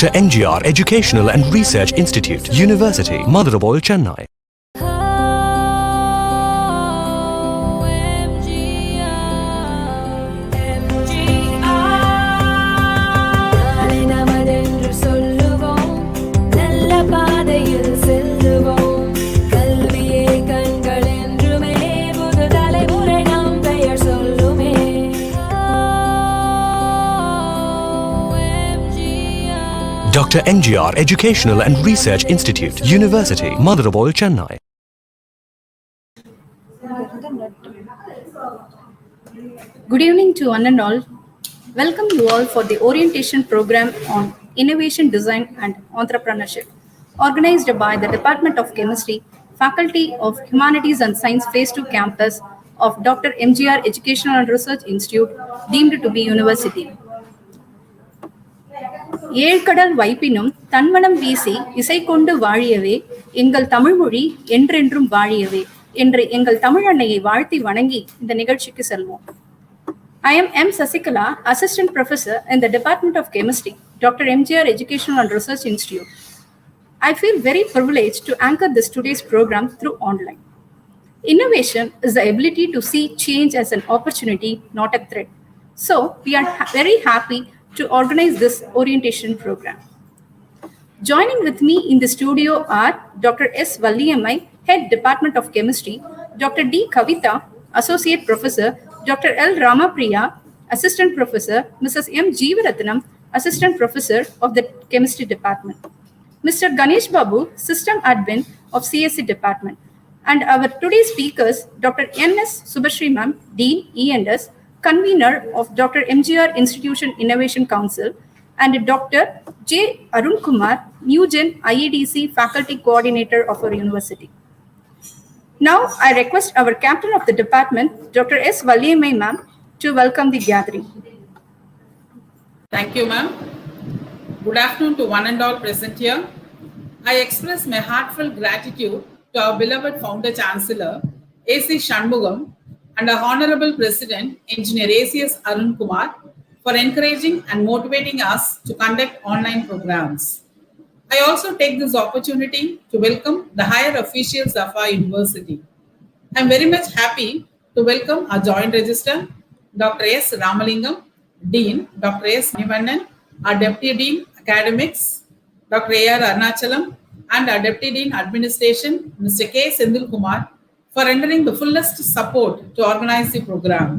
Dr.M.G.R. Educational and Research Institute, University, Madurai, Chennai. Dr.M.G.R. Educational and Research Institute, University, Madurai, Chennai. Good evening to one and all. Welcome you all for the orientation program on innovation design and entrepreneurship, organized by the Department of Chemistry, Faculty of Humanities and Science Phase 2 campus of Dr.M.G.R. Educational and Research Institute, deemed to be university. ஏழ்கடல் வைப்பினும் தன்மனம் வீசி இசை கொண்டு வாழியவே எங்கள் தமிழ்மொழி என்றென்றும் வாழியவே என்று எங்கள் தமிழன்னையை வாழ்த்தி வணங்கி இந்த நிகழ்ச்சிக்கு செல்வோம். I am M. Sasikala, Assistant Professor in the Department of Chemistry, Dr.M.G.R. Educational and Research Institute. I feel very privileged to anchor this today's program through online. Innovation is the ability to see change as an opportunity, not a threat. So we are very happy to organize this orientation program. Joining with me in the studio are Dr. S. Valliyamai, Head Department of Chemistry, Dr. D. Kavita, Associate Professor, Dr. L. Ramapriya, Assistant Professor, Mrs. M. Jeevaratnam, Assistant Professor of the Chemistry Department, Mr. Ganesh Babu, System Admin of CSC Department, and our today's speakers, Dr. N.S.Subhashree Ma'am, Dean, E&S, Convener of Dr.M.G.R. Institution Innovation Council, and Dr.J.Arunkumar, NewGen IEDC Faculty Coordinator of our university. Now, I request our Captain of the Department, Dr. S. Valliyamai Ma'am, to welcome the gathering. Thank you, ma'am. Good afternoon to one and all present here. I express my heartfelt gratitude to our beloved Founder Chancellor, A.C. Shanmugam, and our Honorable President, Engineer A.C.S. Arunkumar, for encouraging and motivating us to conduct online programs. I also take this opportunity to welcome the higher officials of our university. I am very much happy to welcome our Joint Registrar, Dr. S. Ramalingam, Dean, Dr. S. Nivannan, our Deputy Dean, Academics, Dr. A.R. Arnachalam, and our Deputy Dean, Administration, Mr. K. Sendil Kumar, for rendering the fullest support to organize the program.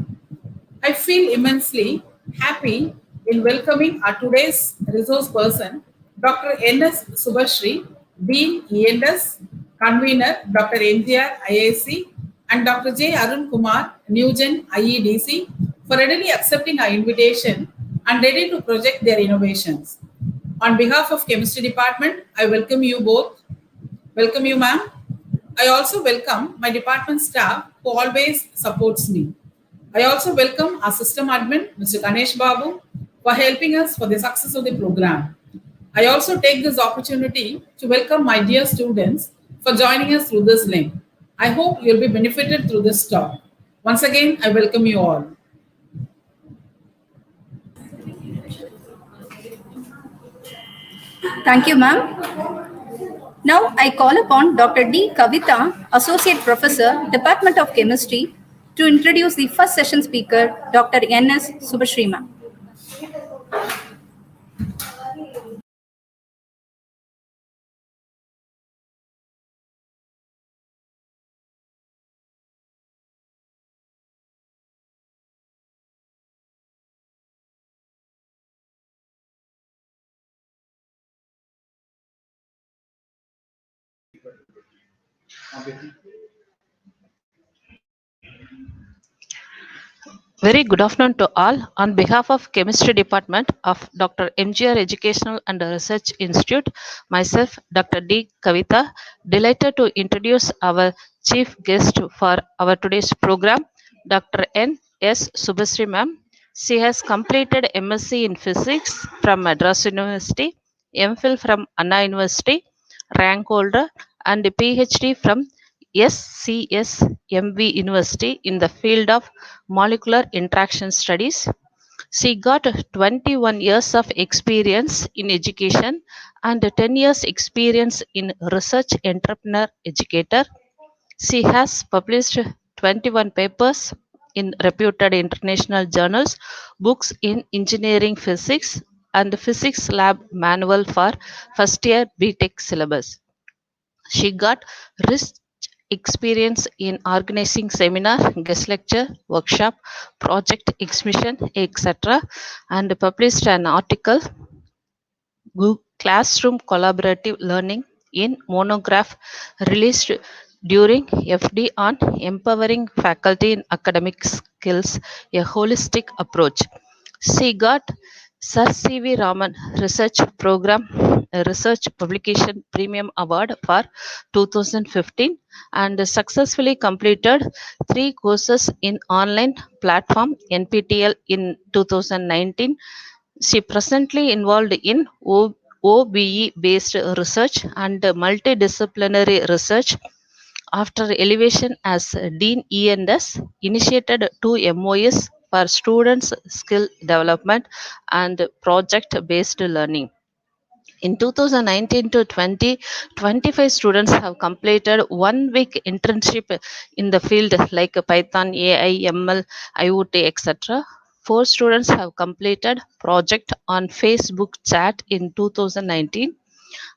I feel immensely happy in welcoming our today's resource person, Dr. N.S.Subhashree, Dean, E&S, Convener, Dr.M.G.R.IIC, and Dr. J.Arunkumar, NewGen, IEDC, for readily accepting our invitation and ready to project their innovations. On behalf of Chemistry Department, I welcome you both. Welcome you, ma'am. I also welcome my department staff who always supports me. I also welcome our system admin, Mr. Ganesh Babu, for helping us for the success of the program. I also take this opportunity to welcome my dear students for joining us through this link. I hope you'll be benefited through this talk. Once again, I welcome you all. Thank you, ma'am. Now, I call upon Dr. D. Kavita, Associate Professor, Department of Chemistry, to introduce the first session speaker, Dr. N.S.Subhashree Ma'am. Very good afternoon to all. On behalf of Chemistry Department of Dr.M.G.R. Educational and Research Institute, myself, Dr. D. Kavita, delighted to introduce our chief guest for our today's program, Dr. N.S.Subhashree Ma'am. She has completed MSc in Physics from Madras University, MPhil from Anna University, rank holder, and PhD from SCSMB University in the field of molecular interaction studies. She got 21 years of experience in education and 10 years experience in research entrepreneur educator. She has published 21 papers in reputed international journals, books in engineering physics, and physics lab manual for first year BTech syllabus. She got rich experience in organizing seminar, guest lecture, workshop, project exhibition, etc., and published an article, Classroom Collaborative Learning, in monograph released during FD on empowering faculty in academic skills, a holistic approach. She got Sir C.V. Raman Research Program Research Publication Premium Award for 2015 and successfully completed 3 courses in online platform NPTEL in 2019. She presently involved in OBE based research and multidisciplinary research. After elevation as Dean E&S, initiated 2 MOS for students' skill development and project-based learning. In 2019 to 20, 25 students have completed 1 week internship in the field like Python, AI, ML, IoT, etc. 4 students have completed project on Facebook chat in 2019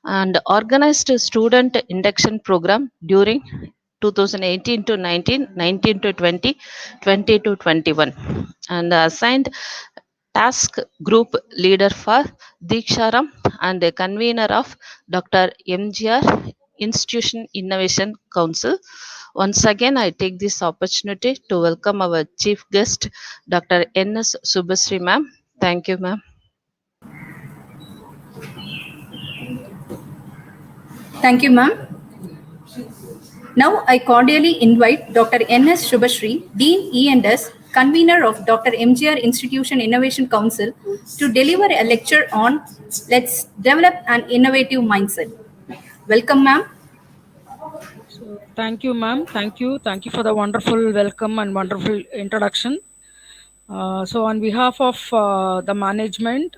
and organized a student induction program during 2018 to 19, 19 to 20, 20 to 21, and assigned task group leader for Diksharam and a convener of Dr.M.G.R. Institution Innovation Council. Once again, I take this opportunity to welcome our chief guest, Dr. N.S.Subhashree ma'am. Thank you, ma'am. Thank you, ma'am. Now I cordially invite Dr. N.S.Subhashree, Dean E&S, convener of Dr.M.G.R. Institution Innovation Council, to deliver a lecture on Let's Develop an Innovative Mindset. Welcome, ma'am. So, thank you, ma'am. Thank you. Thank you for the wonderful welcome and wonderful introduction. So, on behalf of the management,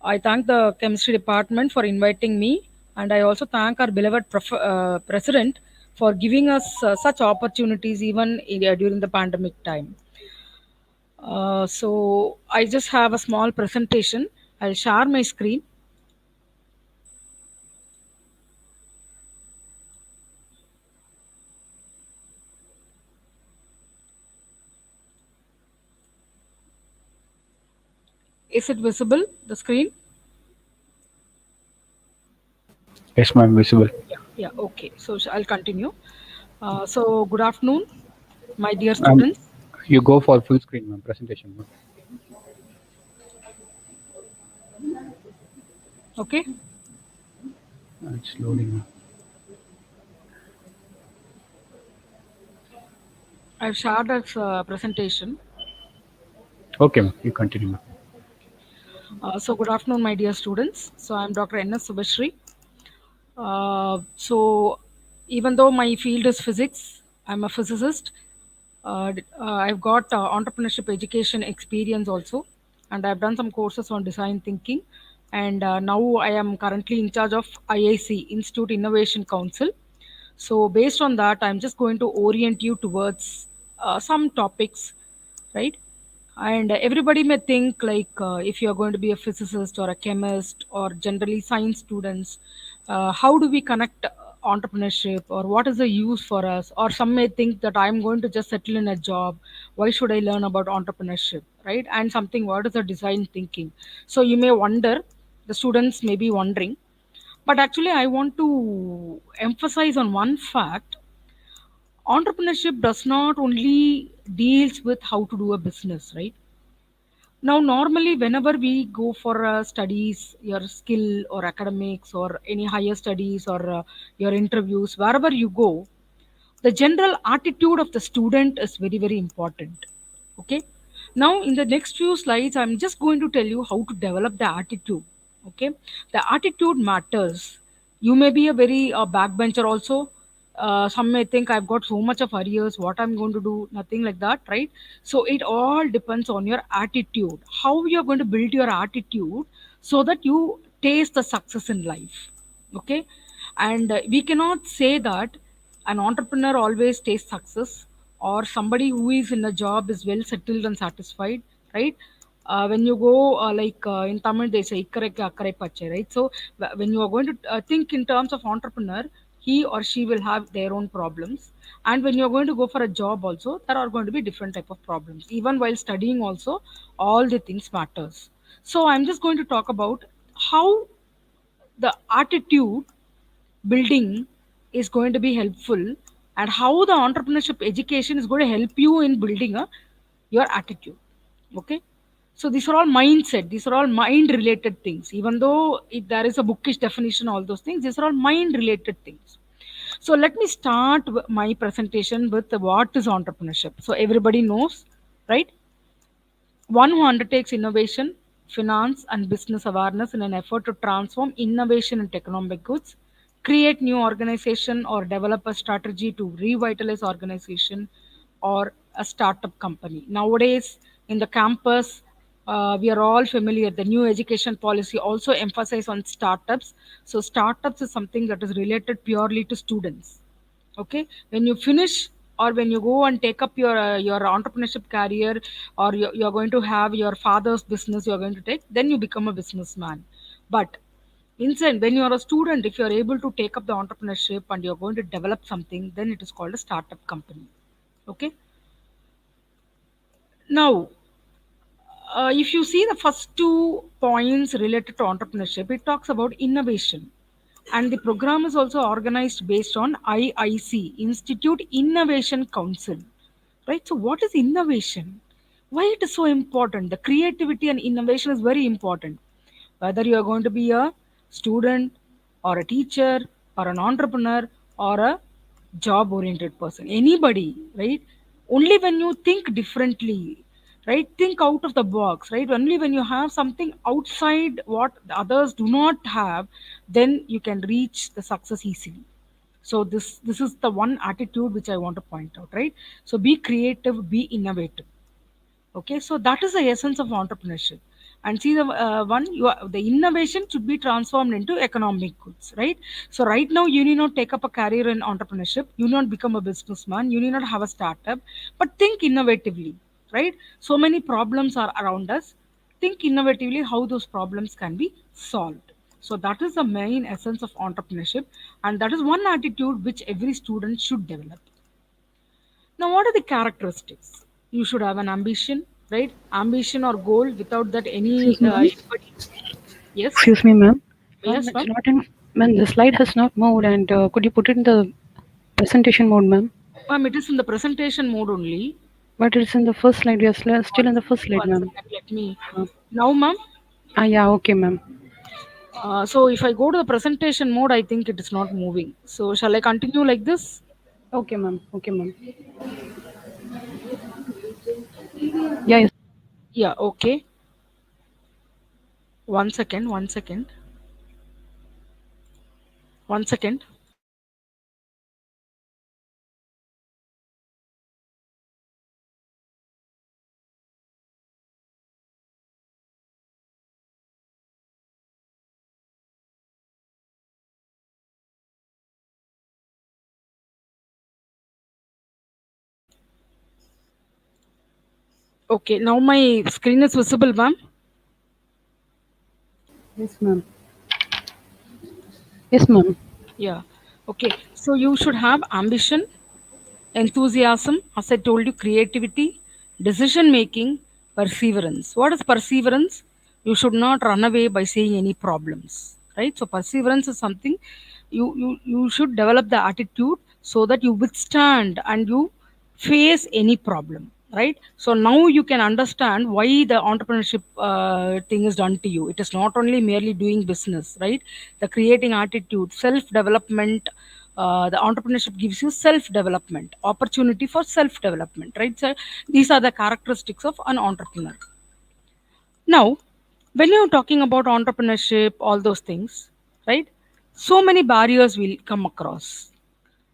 I thank the chemistry department for inviting me, and I also thank our beloved president for giving us such opportunities even during the pandemic time. So, I just have a small presentation. I'll share my screen. Is it visible, the screen? Yes, ma'am, visible. Yeah, okay. So I'll continue. So good afternoon, my dear students. You go for full screen, ma'am, presentation. Ma'am. Okay. It's loading, ma'am. I've shared as presentation. Okay, ma'am, you continue, ma'am. So good afternoon, my dear students. So I'm Dr. N.S.Subhashree. So even though my field is physics, I'm a physicist. I've got entrepreneurship education experience also, and I've done some courses on design thinking. And now I am currently in charge of IIC, Institute Innovation Council. So based on that, I'm just going to orient you towards some topics, right? And everybody may think like if you are going to be a physicist or a chemist or generally science students, how do we connect entrepreneurship, or what is the use for us? Or some may think that I'm going to just settle in a job. Why should I learn about entrepreneurship, right? And something, what is the design thinking? So you may wonder, the students may be wondering, but actually I want to emphasize on one fact. Entrepreneurship does not only deals with how to do a business, right? Now, normally, whenever we go for studies, your skill or academics or any higher studies or your interviews, wherever you go, the general attitude of the student is very, very important. Okay. Now, in the next few slides, I'm just going to tell you how to develop the attitude. Okay. The attitude matters. You may be a very backbencher also. Some may think I've got so much of arrears, what I'm going to do, nothing like that, right? So it all depends on your attitude, how you're going to build your attitude so that you taste the success in life. Okay. And we cannot say that an entrepreneur always tastes success, or somebody who is in a job is well settled and satisfied, right? When you go in Tamil they say "Ikkarekku akkarai pachai," right? So when you are going to think in terms of entrepreneur, he or she will have their own problems, and when you are going to go for a job also, there are going to be different type of problems. Even while studying also, all the things matters. So I'm just going to talk about how the attitude building is going to be helpful, and how the entrepreneurship education is going to help you in building your attitude. Okay. So these are all mindset, these are all mind related things. Even though there is a bookish definition, all those things, these are all mind related things. So let me start my presentation with what is entrepreneurship. So everybody knows, right? One who undertakes innovation, finance, and business awareness in an effort to transform innovation into economic goods, create new organization, or develop a strategy to revitalize organization or a startup company. Nowadays, in the campus, we are all familiar. The new education policy also emphasizes on startups. So startups is something that is related purely to students. Okay, when you finish or when you go and take up your entrepreneurship career, or you're going to have your father's business you're going to take, then you become a businessman. But inside, when you are a student, if you're able to take up the entrepreneurship and you're going to develop something, then it is called a startup company. Okay. Now, if you see the first two points related to entrepreneurship, it talks about innovation. And the program is also organized based on IIC, Institute Innovation Council. Right? So, what is innovation? Why it is so important? The creativity and innovation is very important. Whether you are going to be a student or a teacher or an entrepreneur or a job oriented person, anybody, right? Only when you think differently, right? Think out of the box, right? Only when you have something outside what the others do not have, then you can reach the success easily. So this is the one attitude which I want to point out, right? So be creative, be innovative. Okay, so that is the essence of entrepreneurship. And see, the the innovation should be transformed into economic goods, right? So right now you need not take up a career in entrepreneurship, you need not become a businessman, you need not have a startup, but think innovatively, right? So many problems are around us. Think innovatively how those problems can be solved. So that is the main essence of entrepreneurship, and that is one attitude which every student should develop. Now, what are the characteristics? You should have an ambition, right? Ambition or goal. Without that, Excuse me, ma'am. anybody. Yes, Excuse me, ma'am. Ma'am, yes, it's ma'am. not in. Ma'am, the slide has not moved, and could you put it in the presentation mode, ma'am? Ma'am, it is in the presentation mode only. But it's in the first slide. We are still One in the first second, slide, one ma'am. second. Let me. Uh, Now, ma'am. yeah, okay, ma'am. So if I go to the presentation mode, I think it is not moving. So shall I continue like this? Okay, ma'am. Okay, ma'am. Yeah, yes. Yeah. Okay. One second. One second. One second. Okay. Now my screen is visible, ma'am. Yes, ma'am. Yes, ma'am. Yeah. Okay. So you should have ambition, enthusiasm, as I told you, creativity, decision making, perseverance. What is perseverance? You should not run away by seeing any problems, right? So perseverance is something you should develop the attitude so that you withstand and you face any problem, right? So now you can understand why the entrepreneurship thing is done to you. It is not only merely doing business, right? The creating attitude, self development, the entrepreneurship gives you self development, opportunity for self development, right? So these are the characteristics of an entrepreneur. Now, when you're talking about entrepreneurship, all those things, right? So many barriers will come across.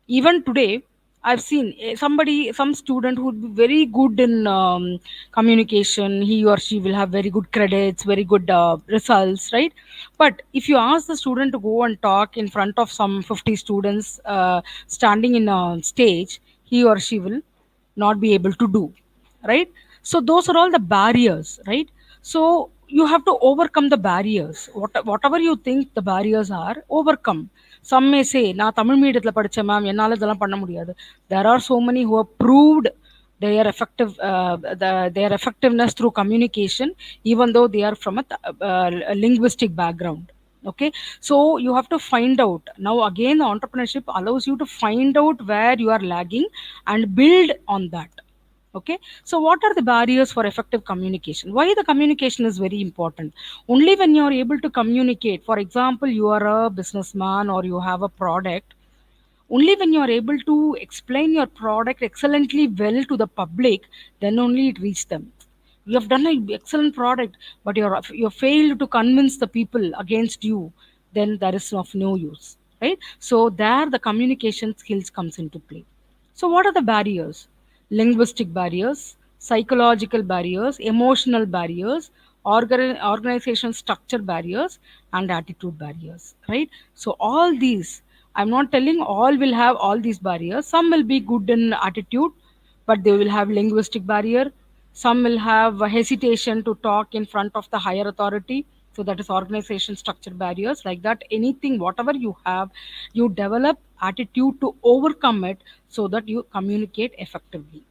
Even today I've seen some student who would be very good in communication. He or she will have very good credits, very good results, right? But if you ask the student to go and talk in front of some 50 students standing in a stage, he or she will not be able to do, right? So those are all the barriers, right? So you have to overcome the barriers. Whatever you think the barriers are, overcome. Some may say நான் தமிழ் மீடியத்தில் படித்தேன் ma'am, என்னால் இதெல்லாம் பண்ண முடியாது. There are so many who have proved their effectiveness through communication, even though they are from a linguistic background. Okay, so you have to find out. Now again, the entrepreneurship allows you to find out where you are lagging and build on that. Okay, so what are the barriers for effective communication? Why the communication is very important? Only when you are able to communicate, for example, you are a businessman or you have a product, only when you are able to explain your product excellently well to the public, then only it reaches them. You have done an excellent product, but you failed to convince the people against you, then there is of no use, right? So there the communication skills comes into play. So what are the barriers? Linguistic barriers, psychological barriers, emotional barriers, organization structure barriers, and attitude barriers, right? So all these, I'm not telling all will have all these barriers. Some will be good in attitude, but they will have linguistic barrier. Some will have a hesitation to talk in front of the higher authority. So that is organization structure barriers. Like that, anything, whatever you have, you develop attitude to overcome it so that you communicate effectively.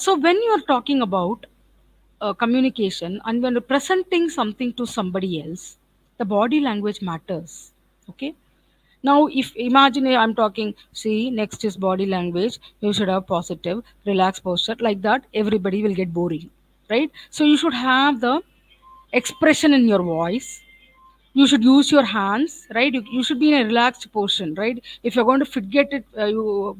So when you are talking about communication and when you're presenting something to somebody else, the body language matters. Okay. Now, if imagine I'm talking, see, next is body language. You should have positive, relaxed posture. Like that, everybody will get boring, right? So you should have the expression in your voice. You should use your hands, right? You should be in a relaxed position, right? If you're going to fidget it,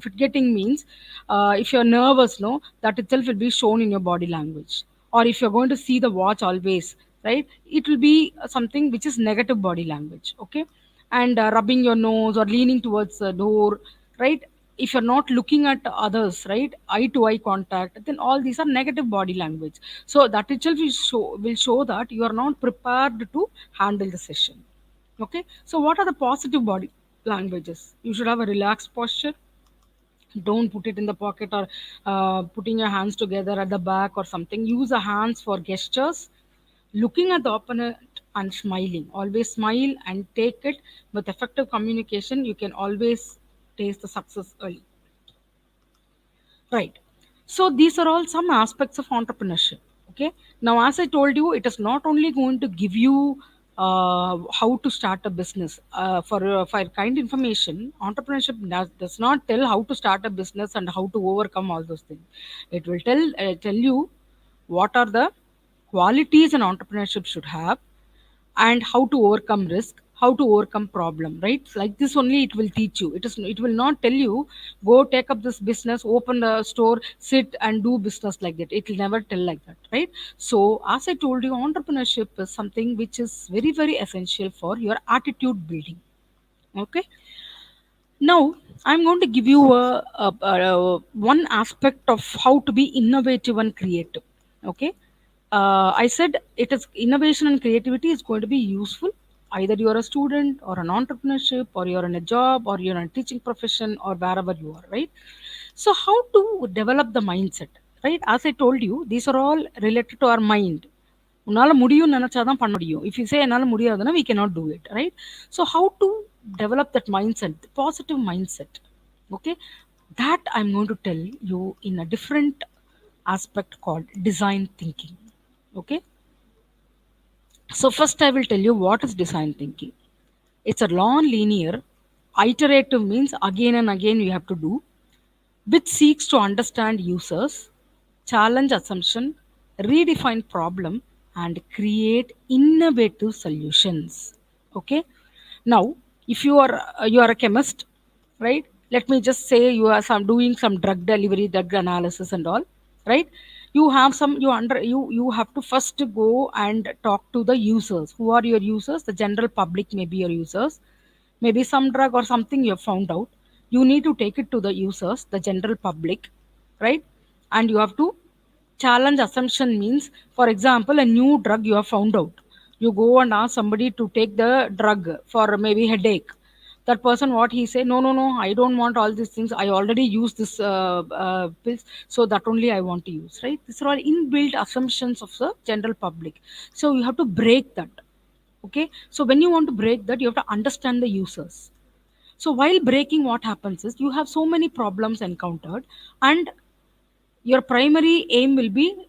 fidgeting means if you're nervous, no, that itself will be shown in your body language. Or if you're going to see the watch always, right, it will be something which is negative body language. Okay. And rubbing your nose or leaning towards the door, right? If you're not looking at others, right, eye to eye contact, then all these are negative body language. So that itself will show that you are not prepared to handle the session. Okay, so what are the positive body languages? You should have a relaxed posture. Don't put it in the pocket or putting your hands together at the back or something. Use the hands for gestures, looking at the opponent and smiling. Always smile and take it. With effective communication, you can always taste the success early. Right. So these are all some aspects of entrepreneurship. Okay. Now, as I told you, it is not only going to give you how to start a business. For kind information, entrepreneurship does not tell how to start a business and how to overcome all those things. It will tell you what are the qualities an entrepreneurship should have, and how to overcome risk, how to overcome problem, right? Like this only it will teach you. It will not tell you go take up this business, open the store, sit and do business like that. It will never tell like that, right? So as I told you, entrepreneurship is something which is very very essential for your attitude building. Okay. Now, I'm going to give you one aspect of how to be innovative and creative. Okay, I said it is innovation and creativity is going to be useful. Either you are a student or an entrepreneurship, or you're in a job, or you're in a teaching profession, or wherever you are, right? So, how to develop the mindset, right? As I told you, these are all related to our mind. உன்னால முடியும்னு நினைச்சாதான் பண்ண முடியும். If you say என்னால முடியாதுன்னா we cannot do it, right? So how to develop that mindset, the positive mindset? Okay, that I'm going to tell you in a different aspect called design thinking. Okay, so first I will tell you what is design thinking. It's a non-linear, iterative means again and again you have to do, which seeks to understand users, challenge assumption, redefine problem, and create innovative solutions. Okay. Now, if you are a chemist, right? Let me just say you are doing some drug delivery, drug analysis, and all, right? You have some you have to first go and talk to the users. Who are your users? The general public may be your users. maybe some drug or something you have found out. You need to take it to the users, the general public, right? And you have to challenge assumption. Means, for example, a new drug you have found out, you go and ask somebody to take the drug for maybe headache. That person, what he say, no, no, no, I don't want all these things, I already use this pills, so that only I want to use, right? These are all inbuilt assumptions of the general public. So you have to break that. Okay, so when you want to break that, you have to understand the users. So while breaking, what happens is you have so many problems encountered, and your primary aim will be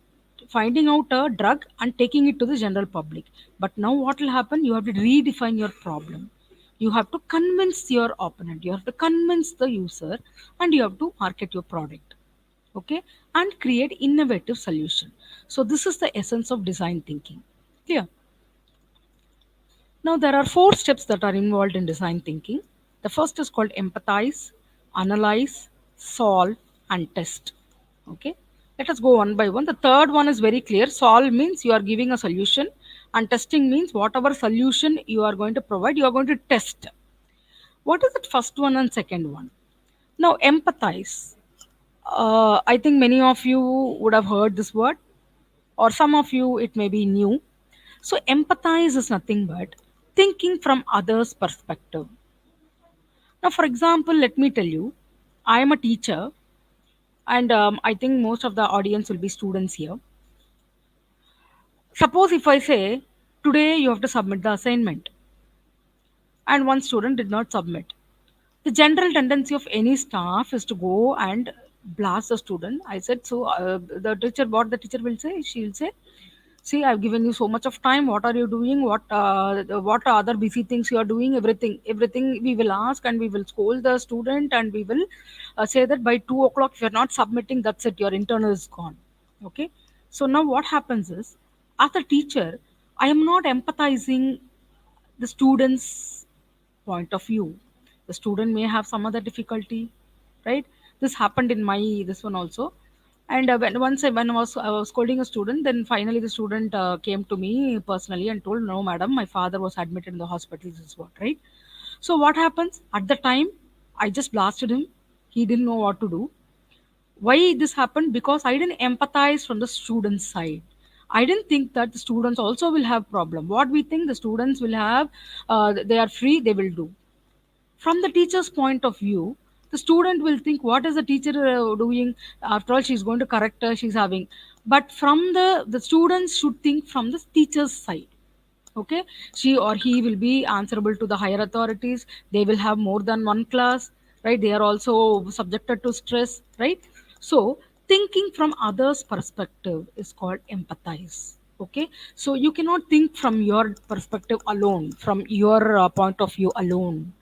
finding out a drug and taking it to the general public. But now what will happen? You have to redefine your problem. You have to convince your opponent, you have to convince the user, and you have to market your product. Okay, and create innovative solution. So this is the essence of design thinking. Clear? Now, there are 4 steps that are involved in design thinking. The first is called empathize, analyze, solve, and test. Okay, let us go one by one. The third one is very clear. Solve means you are giving a solution, and testing means whatever solution you are going to provide, you are going to test. What is the first one and second one? Now, empathize. I think many of you would have heard this word, or some of you it may be new. So, empathize is nothing but thinking from others' perspective. Now, for example, let me tell you, I am a teacher, and I think most of the audience will be students here. Suppose if I say, today you have to submit the assignment, and one student did not submit. The general tendency of any staff is to go and blast the student. I said, so the teacher, what the teacher will say? She will say, see, I've given you so much of time, what are you doing, what are other busy things you are doing, everything we will ask, and we will scold the student, and we will say that by 2 o'clock if you're not submitting, that's it, your internal is gone. Okay, so now what happens is, as a teacher, I am not empathizing the student's point of view. The student may have some other difficulty, right? This happened in my this one also. And when I was scolding a student, then finally the student came to me personally and told, no, madam, my father was admitted in the hospital. This is what, right? So what happens at the time? I just blasted him. He didn't know what to do. Why this happened? Because I didn't empathize from the students' side. I didn't think that the students also will have problem. What we think the students will have, they are free, they will do. From the teacher's point of view, the student will think, what is the teacher doing? After all, she's going to correct her, she's having. But from the students should think from the teacher's side. Okay, she or he will be answerable to the higher authorities. They will have more than one class, right? They are also subjected to stress, right? So thinking from others perspective is called empathize. Okay, so you cannot think from your perspective alone, from your point of view alone.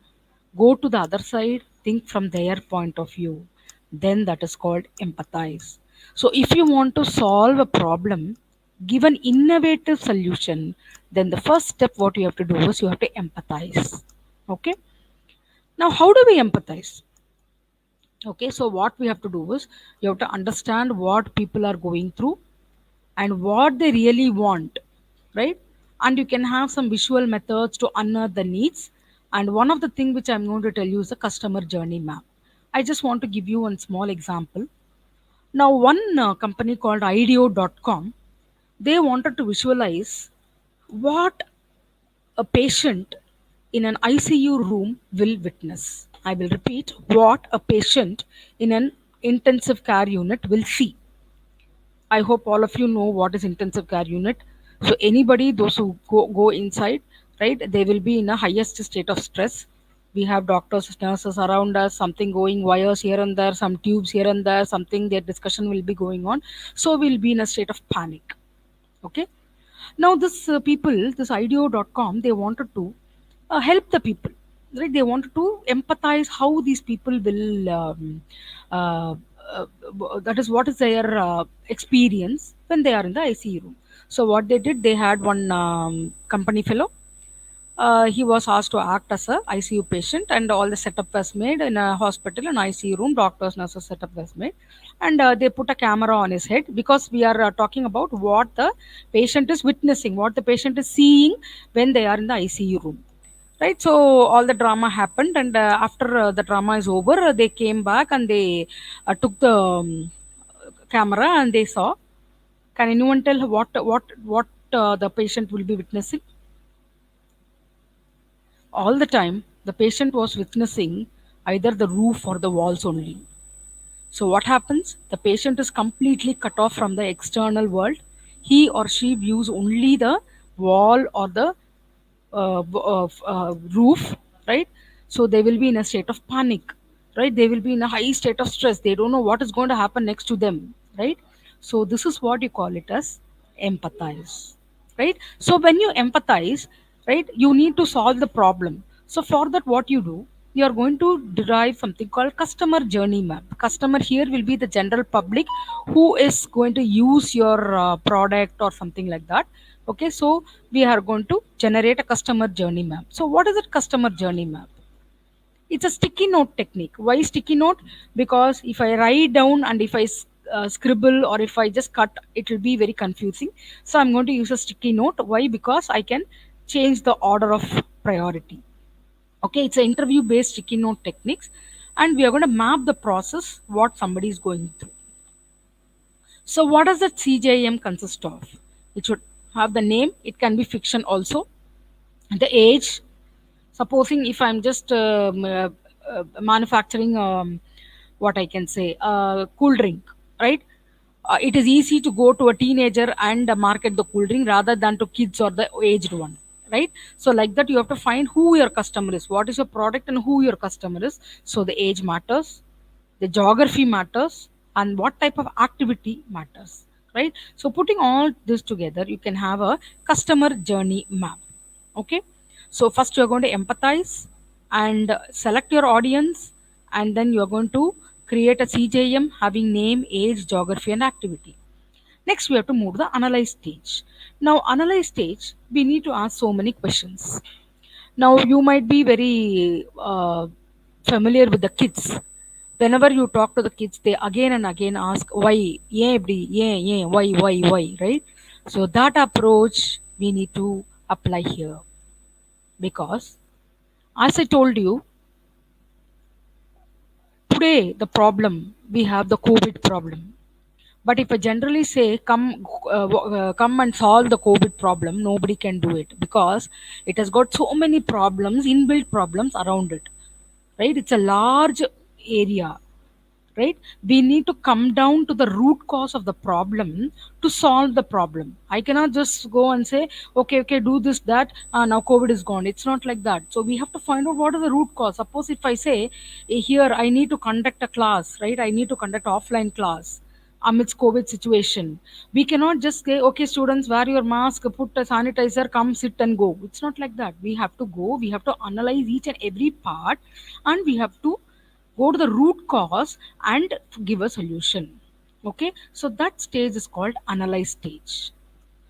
Go to the other side, think from their point of view, then that is called empathize. So if you want to solve a problem, give an innovative solution, then the first step what you have to do is you have to empathize. Okay, now how do we empathize? Okay, so what we have to do is you have to understand what people are going through and what they really want, right? And you can have some visual methods to unearth the needs. And one of the things which I'm going to tell you is a customer journey map. I just want to give you one small example. Now, one company called IDEO.com, they wanted to visualize what a patient in an ICU room will witness. I will repeat, what a patient in an intensive care unit will see. I hope all of you know what is intensive care unit. So anybody, those who go inside, right, they will be in a highest state of stress. We have doctors, nurses around us, something going, wires here and there, some tubes here and there, something, their discussion will be going on. So we'll be in a state of panic. Okay. Now this people, this IDEO.com, they wanted to help the people, right? They wanted to empathize how these people will, uh, that is what is their experience when they are in the ICU room. So what they did, they had one company fellow. He was asked to act as a ICU patient, and all the setup was made in a hospital, an ICU room, doctors, nurses setup was made, and they put a camera on his head, because we are talking about what the patient is witnessing, what the patient is seeing when they are in the ICU room. right? So all the drama happened, and after the drama is over, they came back and they took the camera and they saw. Can anyone tell what the patient will be witnessing? All the time the patient was witnessing either the roof or the walls only. So what happens? The patient is completely cut off from the external world. He or she views only the wall or the roof, right? So they will be in a state of panic, right? They will be in a high state of stress. They don't know what is going to happen next to them, right? So this is what you call it as empathize, right? So when you empathize, right, you need to solve the problem. So for that, what you do, you are going to derive something called customer journey map. Customer here will be the general public who is going to use your product or something like that. Okay, so we are going to generate a customer journey map. So what is a customer journey map? It's a sticky note technique. Why sticky note? Because if I write down and if I scribble or if I just cut, it will be very confusing. So I'm going to use a sticky note. Why? Because I can change the order of priority. Okay, it's an interview based sticky note techniques, and we are going to map the process what somebody is going through. So what does that CJM consist of? It should have the name. It can be fiction also. The age. Supposing if I'm just manufacturing what I can say, cool drink, right? It is easy to go to a teenager and market the cool drink rather than to kids or the aged one, right? So like that, you have to find who your customer is, what is your product and who your customer is. So the age matters, the geography matters, and what type of activity matters, right? So putting all this together, you can have a customer journey map. Okay, so first you're going to empathize and select your audience, and then you're going to create a CJM having name, age, geography, and activity. Next, we have to move to the analyze stage. Now, analyze stage, we need to ask so many questions. Now, you might be very familiar with the kids. Whenever you talk to the kids, they again and again ask why, why, right? So that approach we need to apply here, because as I told you, today the problem we have the COVID problem. But if I generally say come and solve the COVID problem, nobody can do it because it has got so many problems, inbuilt problems around it. Right? It's a large area. Right? We need to come down to the root cause of the problem to solve the problem. I cannot just go and say, okay, do this, that, now COVID is gone. It's not like that. So we have to find out what is the root cause. Suppose if I say, here I need to conduct a class, right? I need to conduct offline class amidst COVID situation. We cannot just say, okay, students, wear your mask, put a sanitizer, come sit and go. It's not like that. We have to go, we have to analyze each and every part, and we have to go to the root cause and give a solution. Okay, so that stage is called analyze stage.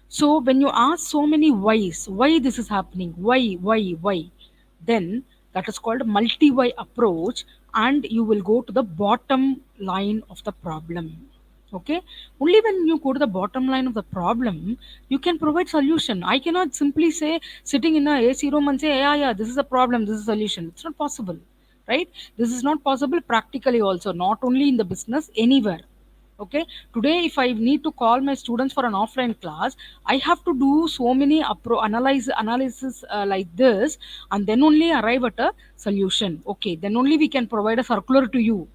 So when you ask so many whys, why this is happening, why, then that is called multi-why approach, and you will go to the bottom line of the problem. Okay, only when you go to the bottom line of the problem, you can provide solution. I cannot simply say sitting in a AC room and say, yeah, this is a problem, this is a solution. It's not possible, right? This is not possible practically also, not only in the business, anywhere. Okay, today if I need to call my students for an offline class, I have to do so many analysis like this, and then only arrive at a solution. Okay, then only we can provide a circular to you.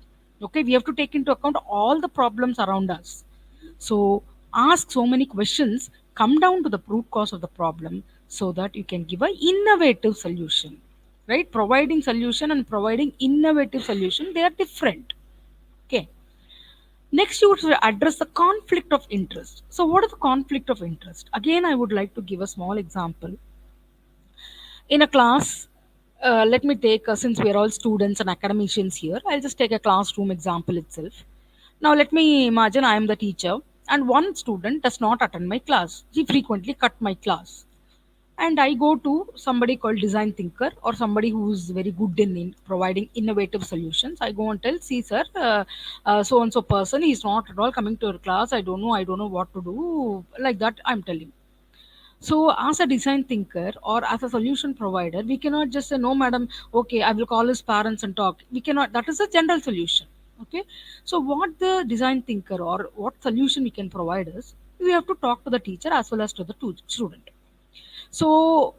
Okay, we have to take into account all the problems around us. So ask so many questions, come down to the root cause of the problem, so that you can give a innovative solution, right? Providing solution and providing innovative solution, they are different. Okay, next you would address the conflict of interest. So what is the conflict of interest? Again, I would like to give a small example. In a class, let me take, since we are all students and academicians here, I'll just take a classroom example itself. Now let me imagine I am the teacher and one student does not attend my class. He frequently cut my class. And I go to somebody called design thinker or somebody who's very good in providing innovative solutions. I go and tell, see sir, so and so person, he's not at all coming to your class. I don't know what to do. Like that, I'm telling. So as a design thinker or as a solution provider, we cannot just say, no madam, okay, I will call his parents and talk. We cannot. That is a general solution. Okay. So what the design thinker or what solution we can provide is, we have to talk to the teacher as well as to the student. So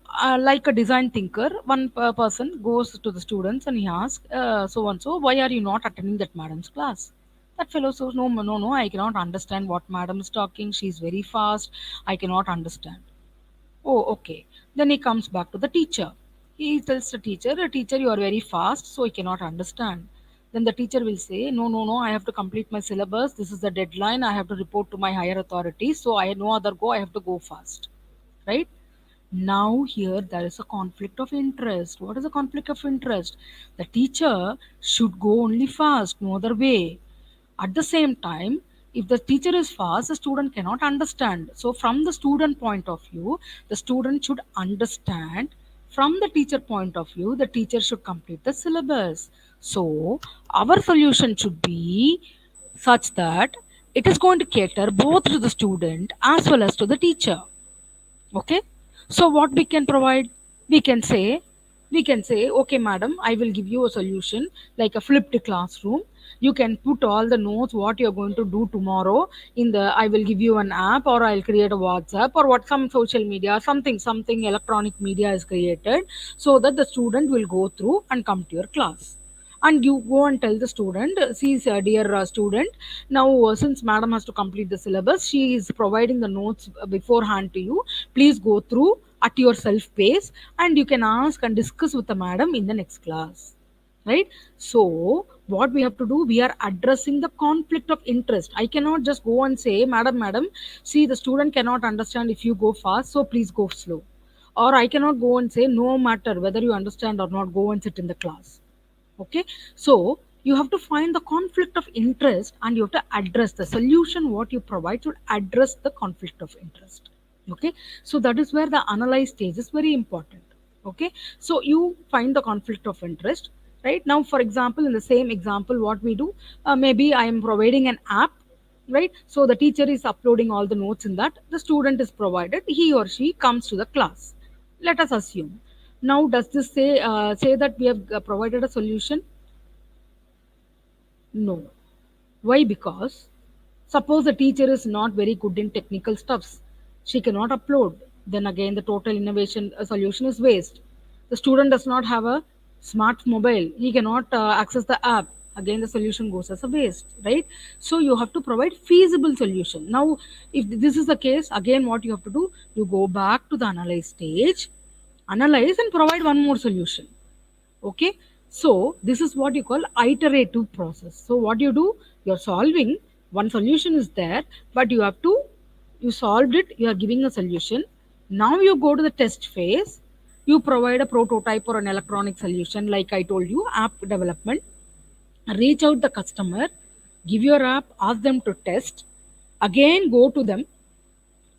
like a design thinker, one person goes to the students and he asks, so and so, why are you not attending that madam's class? That fellow says, no, no, no, I cannot understand what madam is talking. She's very fast. I cannot understand. Oh, okay. Then he comes back to the teacher. He tells the teacher, you are very fast, so I cannot understand. Then the teacher will say, no, no, no, I have to complete my syllabus. This is the deadline. I have to report to my higher authority. So I have no other go. I have to go fast. Right? Now here there is a conflict of interest. What is a conflict of interest? The teacher should go only fast, no other way. At the same time, if the teacher is fast, the student cannot understand. So from the student point of view, the student should understand. From the teacher point of view, the teacher should complete the syllabus. So our solution should be such that it is going to cater both to the student as well as to the teacher. Okay. So what we can provide? We can say, okay madam, I will give you a solution like a flipped classroom. You can put all the notes what you're going to do tomorrow in the, I will give you an app, or I'll create a WhatsApp, or what, some social media, something electronic media is created, so that the student will go through and come to your class. And you go and tell the student, see dear student, now since madam has to complete the syllabus, she is providing the notes beforehand to you. Please go through at your self pace, and you can ask and discuss with the madam in the next class. Right? So what we have to do, we are addressing the conflict of interest. I cannot just go and say, madam, see, the student cannot understand if you go fast, so please go slow. Or I cannot go and say, no matter whether you understand or not, go and sit in the class. Okay. So you have to find the conflict of interest, and you have to address the solution what you provide to address the conflict of interest. Okay. So that is where the analyze stage is very important. Okay. So you find the conflict of interest. Right now, for example, in the same example, what we do, maybe I am providing an app. Right. So the teacher is uploading all the notes in that. The student is provided, he or she comes to the class. Let us assume. Now, does this say that we have provided a solution? No. Why? Because suppose the teacher is not very good in technical stuffs, she cannot upload. Then again, the total innovation solution is waste. The student does not have a smart mobile, he cannot access the app. Again, the solution goes as a waste, right? So you have to provide feasible solution. Now, if this is the case, again, what you have to do, you go back to the analyze stage, analyze and provide one more solution. Okay. So this is what you call iterative process. So what you do, you're solving, one solution is there, but you solved it, you are giving a solution. Now you go to the test phase, you provide a prototype or an electronic solution, like I told you, app development. Reach out the customer, give your app, ask them to test, again go to them,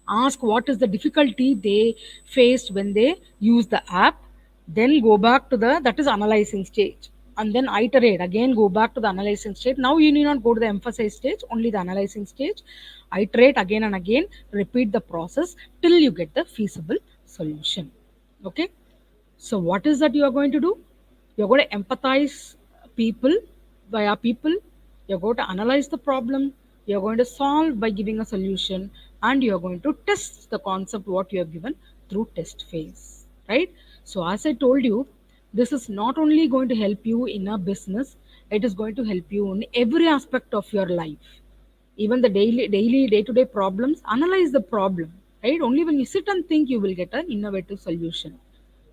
ask what is the difficulty they faced when they use the app, then go back to the, that is analyzing stage, and then iterate, again go back to the analyzing stage. Now you need not go to the emphasize stage, only the analyzing stage. Iterate again and again, repeat the process till you get the feasible solution. Okay. So what is that you are going to do? You're going to empathize people via people. You're going to analyze the problem. You're going to solve by giving a solution, and you're going to test the concept what you have given through test phase. Right? So as I told you, this is not only going to help you in a business, it is going to help you in every aspect of your life. Even the daily day-to-day problems, analyze the problem. Right? Only when you sit and think, you will get an innovative solution.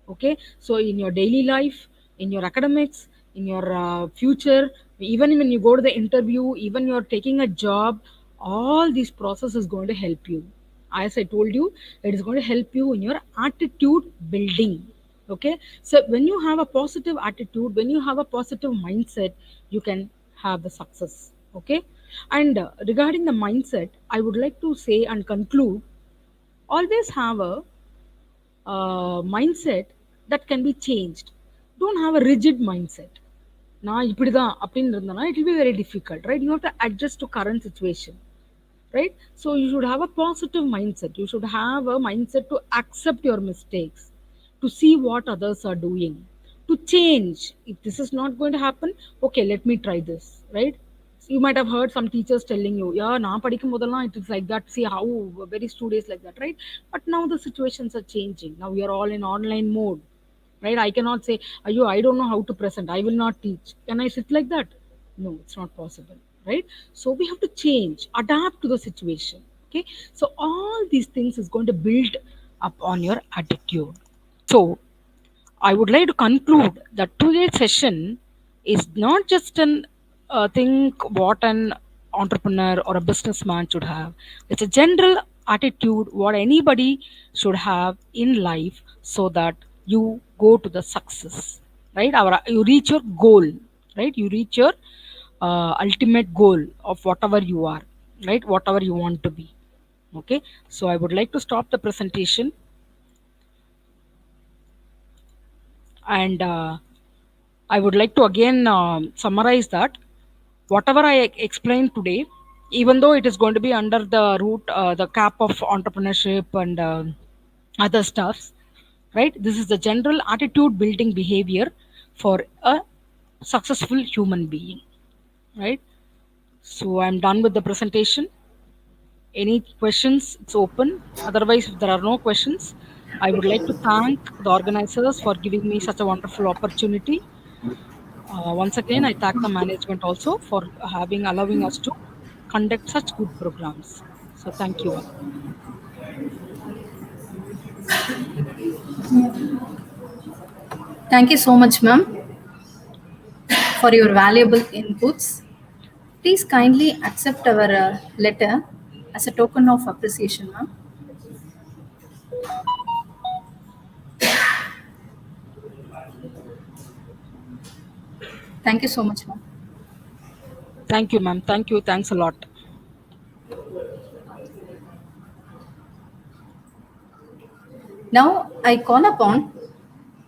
Okay. So in your daily life, in your academics, in your future, even when you go to the interview, even you're taking a job, all these process is going to help you. As I told you, it is going to help you in your attitude building. Okay. So when you have a positive attitude, when you have a positive mindset, you can have the success. Okay. And regarding the mindset, I would like to say and conclude, always have a mindset that can be changed. Don't have a rigid mindset. நான் இப்படிதான் அப்படின்னு இருந்தனா, it will be very difficult, right? You have to adjust to current situation, right? So you should have a positive mindset. You should have a mindset to accept your mistakes, to see what others are doing, to change. If this is not going to happen, okay, let me try this, right? So you might have heard some teachers telling you, yeah, na padikkum bodalla it is like that. See how very studious like that, right? But now the situations are changing. Now we are all in online mode, right? I cannot say, Ayo, I don't know how to present, I will not teach. Can I sit like that? No, it's not possible, right? So we have to change, adapt to the situation. Okay, so all these things is going to build up on your attitude. So I would like to conclude that today's session is not just an think what an entrepreneur or a businessman should have. It's a general attitude what anybody should have in life so that you go to the success, right? You reach your goal, right? You reach your ultimate goal of whatever you are, right? Whatever you want to be. Okay, so I would like to stop the presentation and I would like to again summarize that whatever I explained today, even though it is going to be under the root, the cap of entrepreneurship and other stuffs, right? This is the general attitude building behavior for a successful human being, right? So I'm done with the presentation. Any questions? It's open. Otherwise, if there are no questions, I would like to thank the organizers for giving me such a wonderful opportunity. Once again, I thank the management also for allowing us to conduct such good programs. So thank you all. Thank you so much, ma'am, for your valuable inputs. Please kindly accept our letter as a token of appreciation, ma'am. Thank you so much, ma'am. Thank you, ma'am. Thank you. Thanks a lot. Now I call upon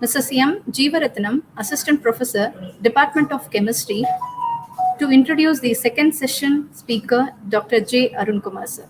Mrs. M. Jeevaratnam, Assistant Professor, Department of Chemistry, to introduce the second session speaker, Dr. J.Arunkumar, sir.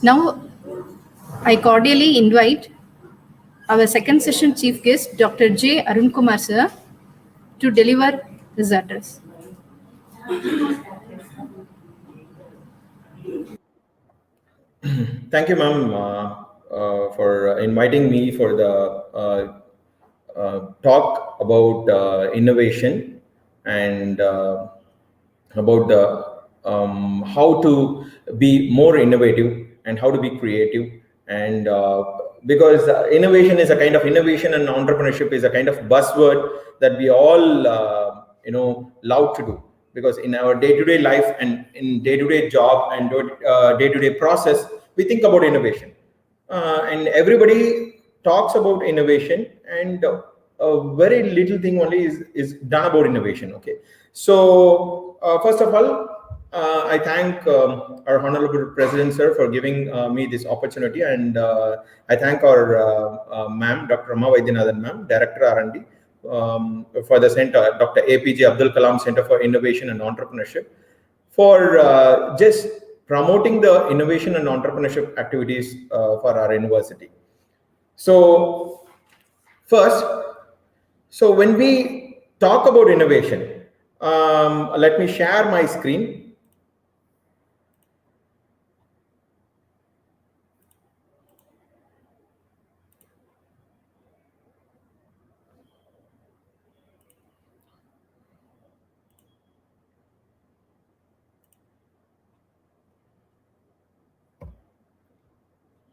Now I cordially invite our second session chief guest, Dr. J. Arunkumar, sir, to deliver his address. Thank you, ma'am. for inviting me for the talk about innovation and about the how to be more innovative and how to be creative. And because innovation is a kind of innovation and entrepreneurship is a kind of buzzword that we all love to do, because in our day-to-day life and in day-to-day job and day-to-day process we think about innovation, and everybody talks about innovation, and a very little thing only is done about innovation. Okay, so first of all, I thank our Honorable President, sir, for giving me this opportunity, and I thank our ma'am, Dr. Amma Vaidyanathan ma'am, Director R&D, for the center, Dr. APJ Abdul Kalam Center for Innovation and Entrepreneurship, for just promoting the innovation and entrepreneurship activities for our university. So first, so when we talk about innovation, let me share my screen.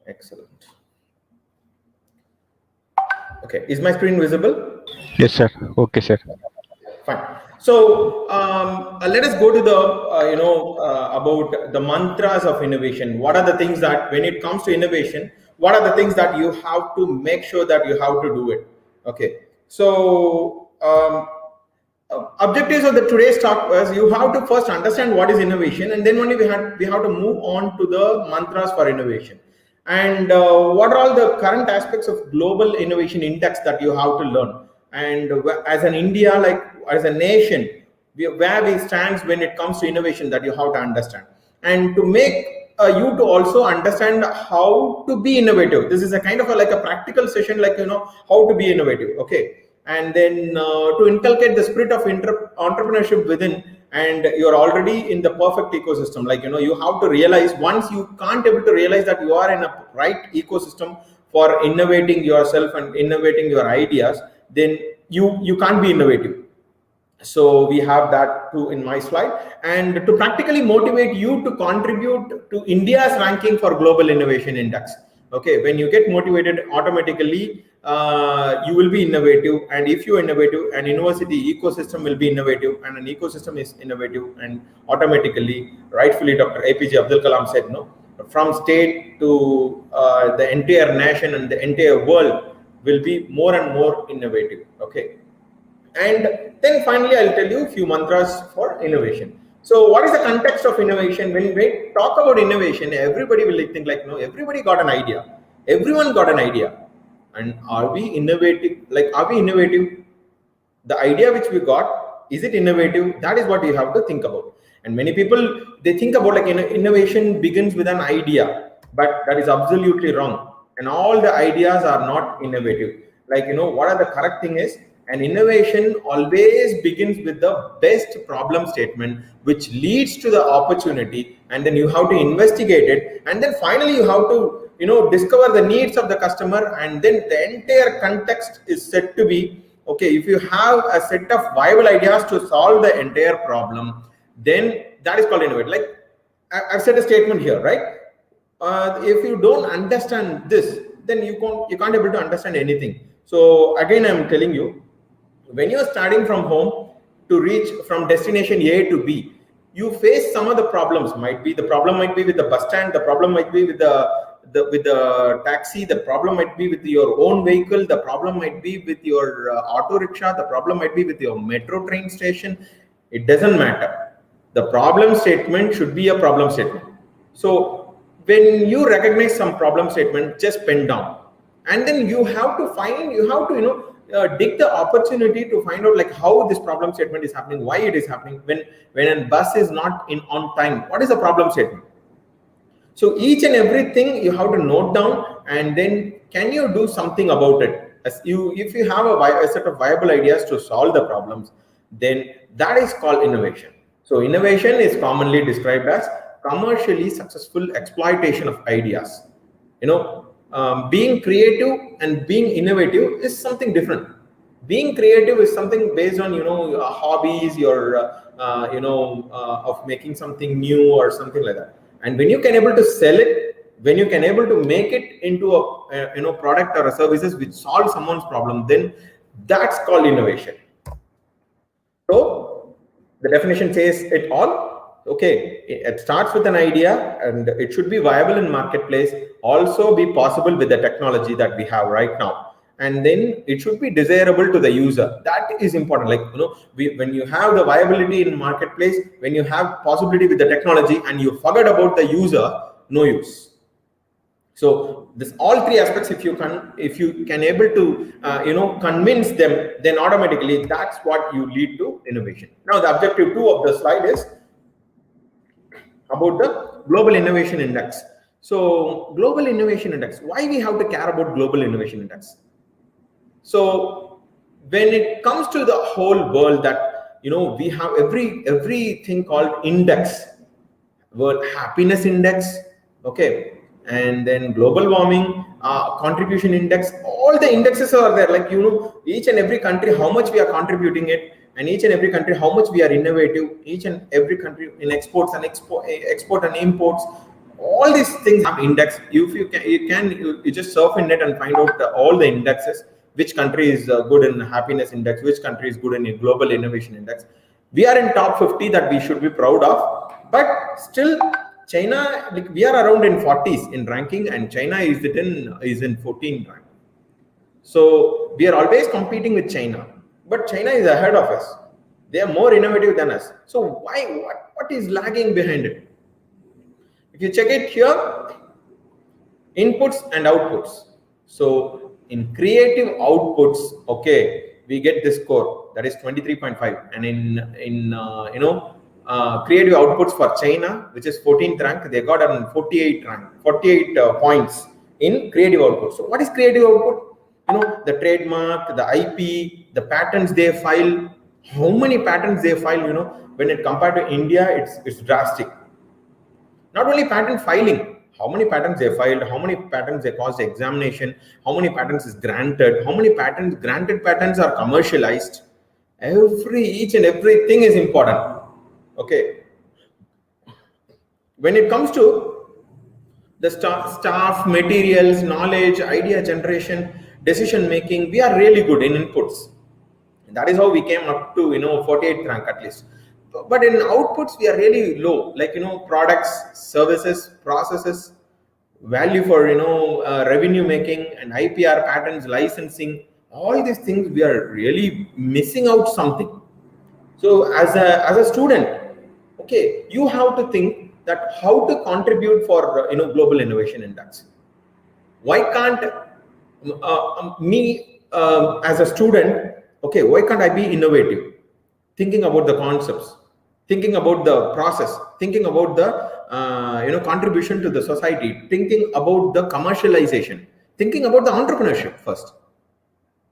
Excellent. Okay, is my screen visible? Yes, sir. Okay, sir. Fine. So let us go to the about the mantras of innovation. What are the things that, when it comes to innovation, what are the things that you have to make sure that you have to do it? Okay. So objectives of the today's talk was, you have to first understand what is innovation, and then only we have to move on to the mantras for innovation. And what are all the current aspects of global innovation index that you have to learn, and as an India, like as a nation, where we stand when it comes to innovation, that you have to understand, and to make you to also understand how to be innovative. This is a kind of like a practical session, like how to be innovative. Okay, and then to inculcate the spirit of entrepreneurship within, and you're already in the perfect ecosystem. Like you have to realize, once you can't able to realize that you are in a right ecosystem for innovating yourself and innovating your ideas, then you can't be innovative. So we have that too in my slide, and to practically motivate you to contribute to India's ranking for global innovation index. Okay, when you get motivated, automatically you will be innovative, and if you're innovative, an university ecosystem will be innovative, and an ecosystem is innovative, and automatically, rightfully, Dr. APJ Abdul Kalam said, no, from state to the entire nation and the entire world will be more and more innovative. Okay, and then finally I'll tell you a few mantras for innovation. So what is the context of innovation? When we talk about innovation, everybody will think like, no, everybody got an idea, everyone got an idea, and are we innovative? Like, are we innovative? The idea which we got, is it innovative? That is what you have to think about. And many people, they think about like innovation begins with an idea, but that is absolutely wrong, and all the ideas are not innovative. Like, what are the correct thing is, and innovation always begins with the best problem statement, which leads to the opportunity, and then you have to investigate it, and then finally you have to discover the needs of the customer, and then the entire context is said to be okay. If you have a set of viable ideas to solve the entire problem, then that is called innovate. Like I've said a statement here, right? If you don't understand this, then you can't able to understand anything. So again, I'm telling you, when you're starting from home to reach from destination A to B, you face some of the problems. The problem might be with the bus stand, the problem might be with the taxi, the problem might be with your own vehicle, the problem might be with your auto rickshaw, the problem might be with your metro train station. It doesn't matter. The problem statement should be a problem statement. So when you recognize some problem statement, just pen down, and then you have to dig the opportunity to find out like how this problem statement is happening, why it is happening. When a bus is not in on time, what is the problem statement? So each and everything you have to note down, and then can you do something about it? If you have a set of viable ideas to solve the problems, then that is called innovation. So innovation is commonly described as commercially successful exploitation of ideas. being creative and being innovative is something different. Being creative is something based on, your hobbies, your of making something new or something like that. And when you can able to sell it, when you can able to make it into a product or a services which solve someone's problem, then that's called innovation. So the definition says it all. Okay, it starts with an idea and it should be viable in marketplace, also be possible with the technology that we have right now, and then it should be desirable to the user. That is important. Like, when you have the viability in marketplace, when you have possibility with the technology and you forget about the user, no use. So this all three aspects, if you can able to convince them, then automatically that's what you lead to innovation. Now the objective 2 of the slide is about the Global Innovation Index. So Global Innovation Index, why we have to care about Global Innovation Index? So when it comes to the whole world, that we have everything called index, World Happiness Index, okay, and then global warming, contribution index, all the indexes are there. Like, each and every country, how much we are contributing it, and each and every country, how much we are innovative, each and every country in exports and export and imports, all these things have index. If you just surf in it and find out all the indexes, which country is good in happiness index, which country is good in a global innovation index. We are in top 50, that we should be proud of, but still China, like, we are around in 40s in ranking, and China is in 14th rank. So we are always competing with China, but China is ahead of us. They are more innovative than us. So what is lagging behind it? If you check it here, inputs and outputs. So in creative outputs, okay, we get this score, that is 23.5, and in creative outputs for China, which is 14th rank, they got on 48 points in creative output. So what is creative output? The trademark, the IP, the patents they file, how many patents they file, when it compared to India, it's drastic. Not only patent filing, how many patents they filed, how many patents they caused examination, how many patents is granted, how many granted patents are commercialized. Each and everything is important. Okay. When it comes to the staff, materials, knowledge, idea generation, decision making, we are really good in inputs. That is how we came up to 48th rank at least. But in outputs, we are really low. Like, products, services, processes, value for revenue making, and IPR, patents, licensing, all these things, we are really missing out something. So as a student, okay, you have to think that how to contribute for Global Innovation Index. Why can't me as a student, okay, why can't I be innovative, thinking about the concepts, thinking about the process, thinking about the contribution to the society, thinking about the commercialization, thinking about the entrepreneurship first.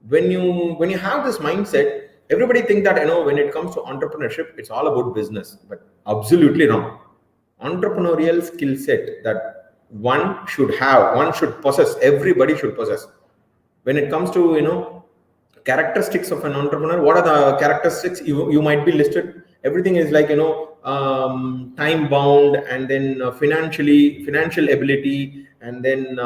When you have this mindset, everybody think that when it comes to entrepreneurship, it's all about business, but absolutely wrong. Entrepreneurial skill set that one should possess, everybody should possess. When it comes to characteristics of an entrepreneur, what are the characteristics you might be listed? Everything is like time bound, and then financial ability, and then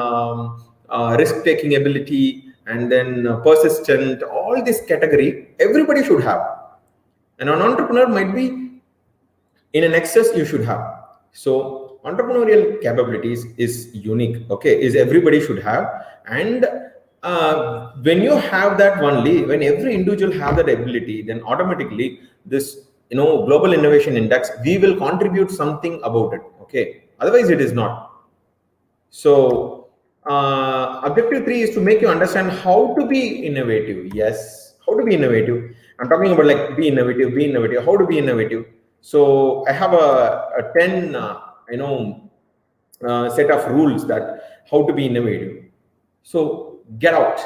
risk taking ability, and then persistent. All this category everybody should have, and an entrepreneur might be in an excess you should have. So entrepreneurial capabilities is unique, okay, is everybody should have. And when you have that only, when every individual have that ability, then automatically this Global Innovation Index, we will contribute something about it, okay, otherwise it is not. So objective 3 is to make you understand how to be innovative. Yes, how to be innovative. I'm talking about like be innovative, how to be innovative. So I have a 10 set of rules that how to be innovative. So get out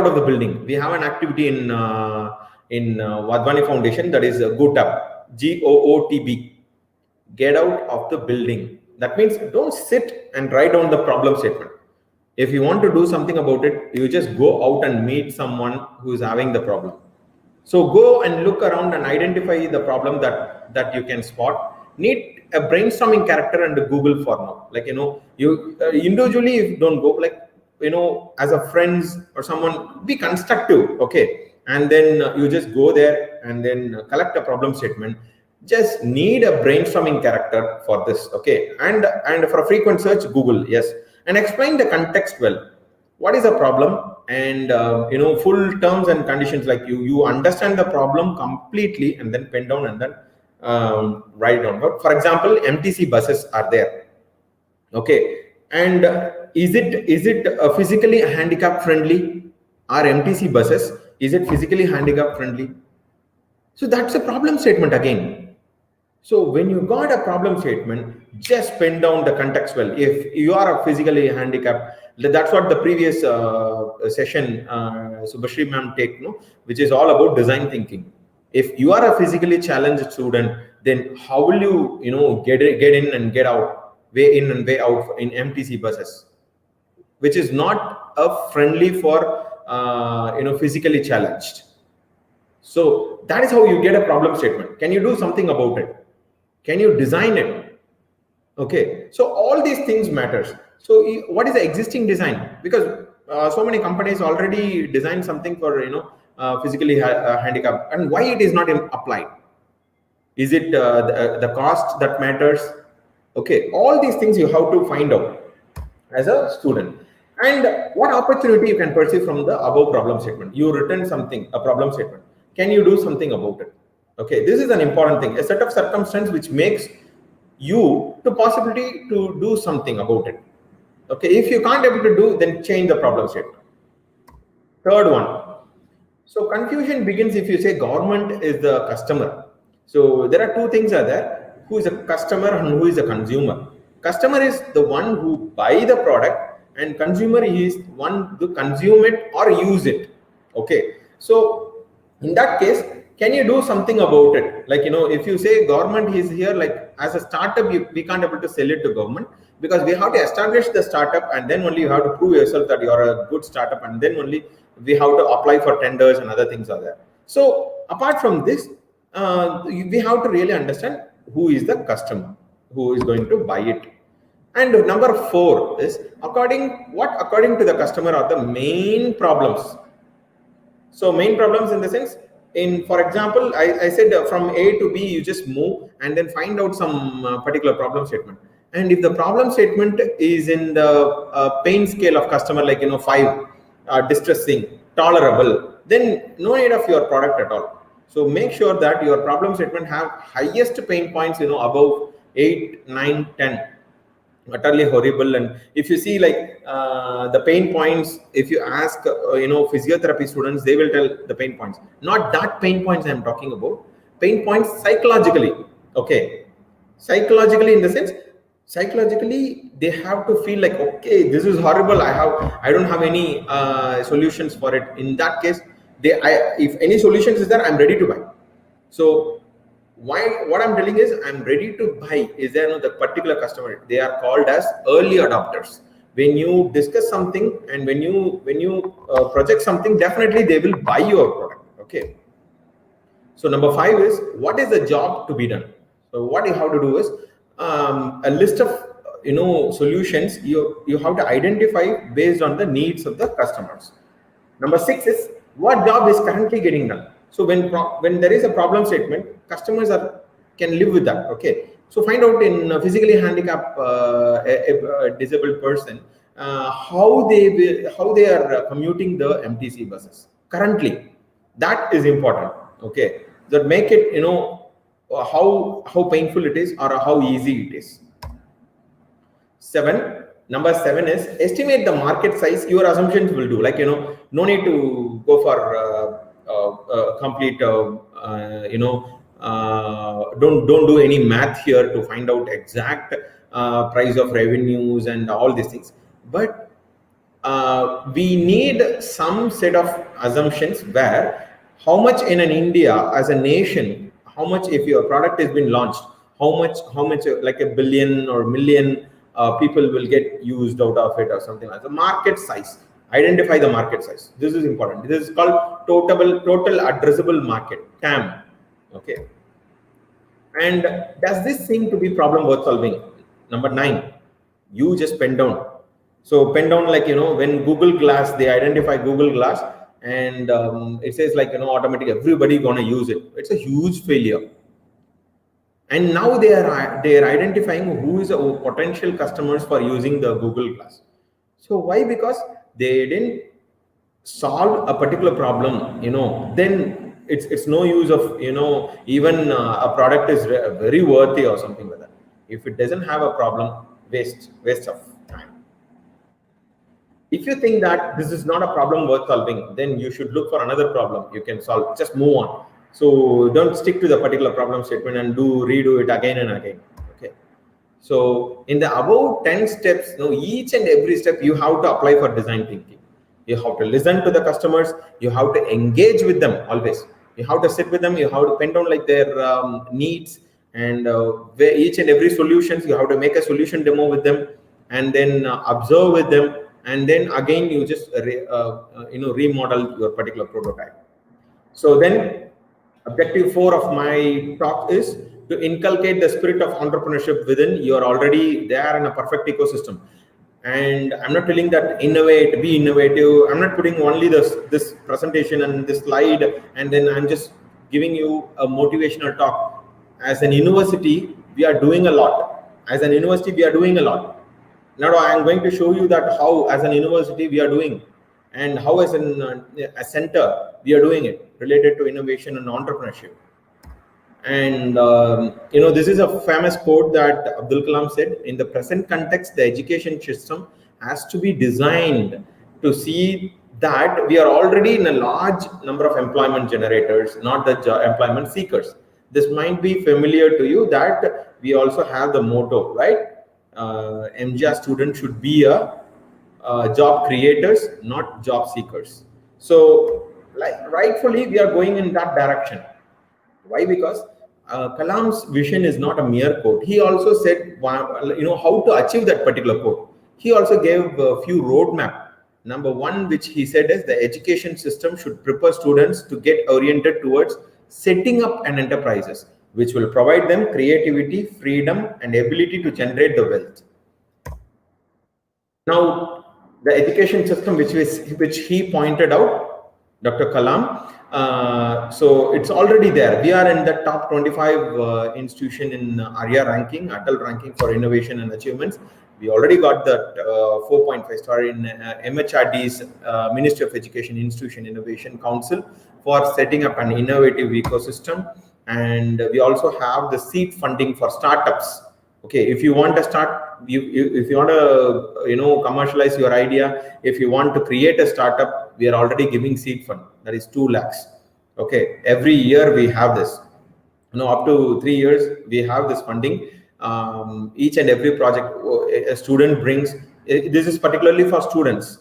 of the building. We have an activity in Wadhwani Foundation, that is GOOTB, GOOTB. Get out of the building. That means don't sit and write down the problem statement. If you want to do something about it, you just go out and meet someone who is having the problem. So go and look around and identify the problem that you can spot. Need a brainstorming character and Google for now. Like, you know, you individually, if you don't go, like, you know, as a friends or someone, be constructive, okay? And then you just go there and then collect a problem statement. Just need a brainstorming character for this, okay? And for a frequent search, Google, yes. And explain the context well. What is the problem? And you know, full terms and conditions, like you understand the problem completely and then pen down and then write down. But for example, MTC buses are there, okay? And is it physically handicap friendly? Are MTC buses, is it physically handicap friendly? So that's a problem statement again. So when you got a problem statement, just pen down the context well. If you are a physically handicapped, that's what the previous session Subhashree ma'am take, no, which is all about design thinking. If you are a physically challenged student, then how will you know, get in and get out, way in and way out in MTC buses, which is not a friendly for you know, physically challenged. So that is how you get a problem statement. Can you do something about it? Can you design it? Okay, so all these things matters. So what is the existing design? Because so many companies already designed something for, you know, physically handicapped, and why it is not applied? Is it the cost that matters? Okay, all these things you have to find out as a student. And what opportunity you can perceive from the above problem statement? You written something, a problem statement. Can you do something about it? Okay, this is an important thing, a set of circumstances which makes you the possibility to do something about it. Okay, if you can't able to do, then change the problem statement. Third one. So confusion begins if you say government is the customer. So there are two things are there. Who is a customer and who is a consumer? Customer is the one who buy the product, and consumer is one to consume it or use it. Okay, so in that case, can you do something about it? Like, you know, if you say government is here, like as a startup, we can't able to sell it to government, because we have to establish the startup, and then only you have to prove yourself that you are a good startup, and then only we have to apply for tenders and other things are there. So apart from this, we have to really understand who is the customer, who is going to buy it. And number 4 is according to the customer are the main problems. So main problems in the sense, for example, I said from A to B, you just move and then find out some particular problem statement. And if the problem statement is in the pain scale of customer, like, you know, 5, distressing, tolerable, then no need of your product at all. So make sure that your problem statement have highest pain points, you know, above 8, 9, 10. Utterly horrible. And if you see, like, the pain points, if you ask you know, physiotherapy students, they will tell the pain points, not that pain points I'm talking about, pain points psychologically. Okay, psychologically, in the sense, psychologically they have to feel like, okay, this is horrible, I don't have any solutions for it. In that case, if any solutions is there, I'm ready to buy. So what I'm telling is, I'm ready to buy. Is there the particular customer? They are called as early adopters. When you discuss something and when you project something, definitely they will buy your product. Okay. So number 5 is, what is the job to be done? So what you have to do is a list of, you know, solutions you have to identify based on the needs of the customers. Number 6 is, what job is currently getting done? So when there is a problem statement, customers can live with that. Okay, so find out in a physically handicapped, a disabled person, how they are commuting the MTC buses currently. That is important. Okay, that make it, you know, how painful it is or how easy it is. Number 7 is, estimate the market size. Your assumptions will do. Like, you know, no need to go for complete, you know, don't do any math here to find out exact price of revenues and all these things. But we need some set of assumptions where how much in an India as a nation, how much if your product has been launched, how much like a billion or million people will get used out of it or something like that. The market size, identify the market size. This is important. This is called total addressable market, TAM. Okay. And does this seem to be problem worth solving? Number 9, you just pen down. So pen down, like, when Google Glass, they identify Google Glass, and it says, like, automatically everybody gonna use it. It's a huge failure. And now they are identifying who is the potential customers for using the Google Glass. So why? Because they didn't solve a particular problem, then it's no use of, even a product is very worthy or something like that. If it doesn't have a problem, waste of time. If you think that this is not a problem worth solving, then you should look for another problem you can solve. Just move on. So don't stick to the particular problem statement and redo it again and again. Okay. So in the above 10 steps, each and every step you have to apply for design thinking. You have to listen to the customers. You have to engage with them always. You have to sit with them. You have to pen down, like, their needs, and each and every solutions. You have to make a solution demo with them, and then observe with them, and then again you just remodel your particular prototype. So then objective 4 of my talk is to inculcate the spirit of entrepreneurship within. You're already there in a perfect ecosystem. And I'm not telling that innovate, be innovative. I'm not putting only this presentation and this slide, and then I'm just giving you a motivational talk. As an university, we are doing a lot. Now I'm going to show you that how, as an university, we are doing, and how, as a center, we are doing it related to innovation and entrepreneurship. And this is a famous quote that Abdul Kalam said: in the present context, the education system has to be designed to see that we are already in a large number of employment generators, not the employment seekers. This might be familiar to you, that we also have the motto, right? MGR students should be a job creators, not job seekers. So, like, rightfully, we are going in that direction. Why? Because Kalam's vision is not a mere quote. He also said, how to achieve that particular quote. He also gave a few roadmap. Number 1, which he said, is the education system should prepare students to get oriented towards setting up an enterprises, which will provide them creativity, freedom, and ability to generate the wealth. Now, the education system which he pointed out, Dr. Kalam, so it's already there. We are in the top 25 institution in ARIA ranking, Atal ranking for innovation and achievements. We already got that 4.5 star in MHRD's Ministry of Education Institution Innovation Council for setting up an innovative ecosystem. And we also have the seed funding for startups. Okay, if you want to start, if you want to commercialize your idea, if you want to create a startup, we are already giving seed fund. That is 2 lakhs. Okay, every year we have this. Up to 3 years we have this funding. Each and every project a student brings, this is particularly for students.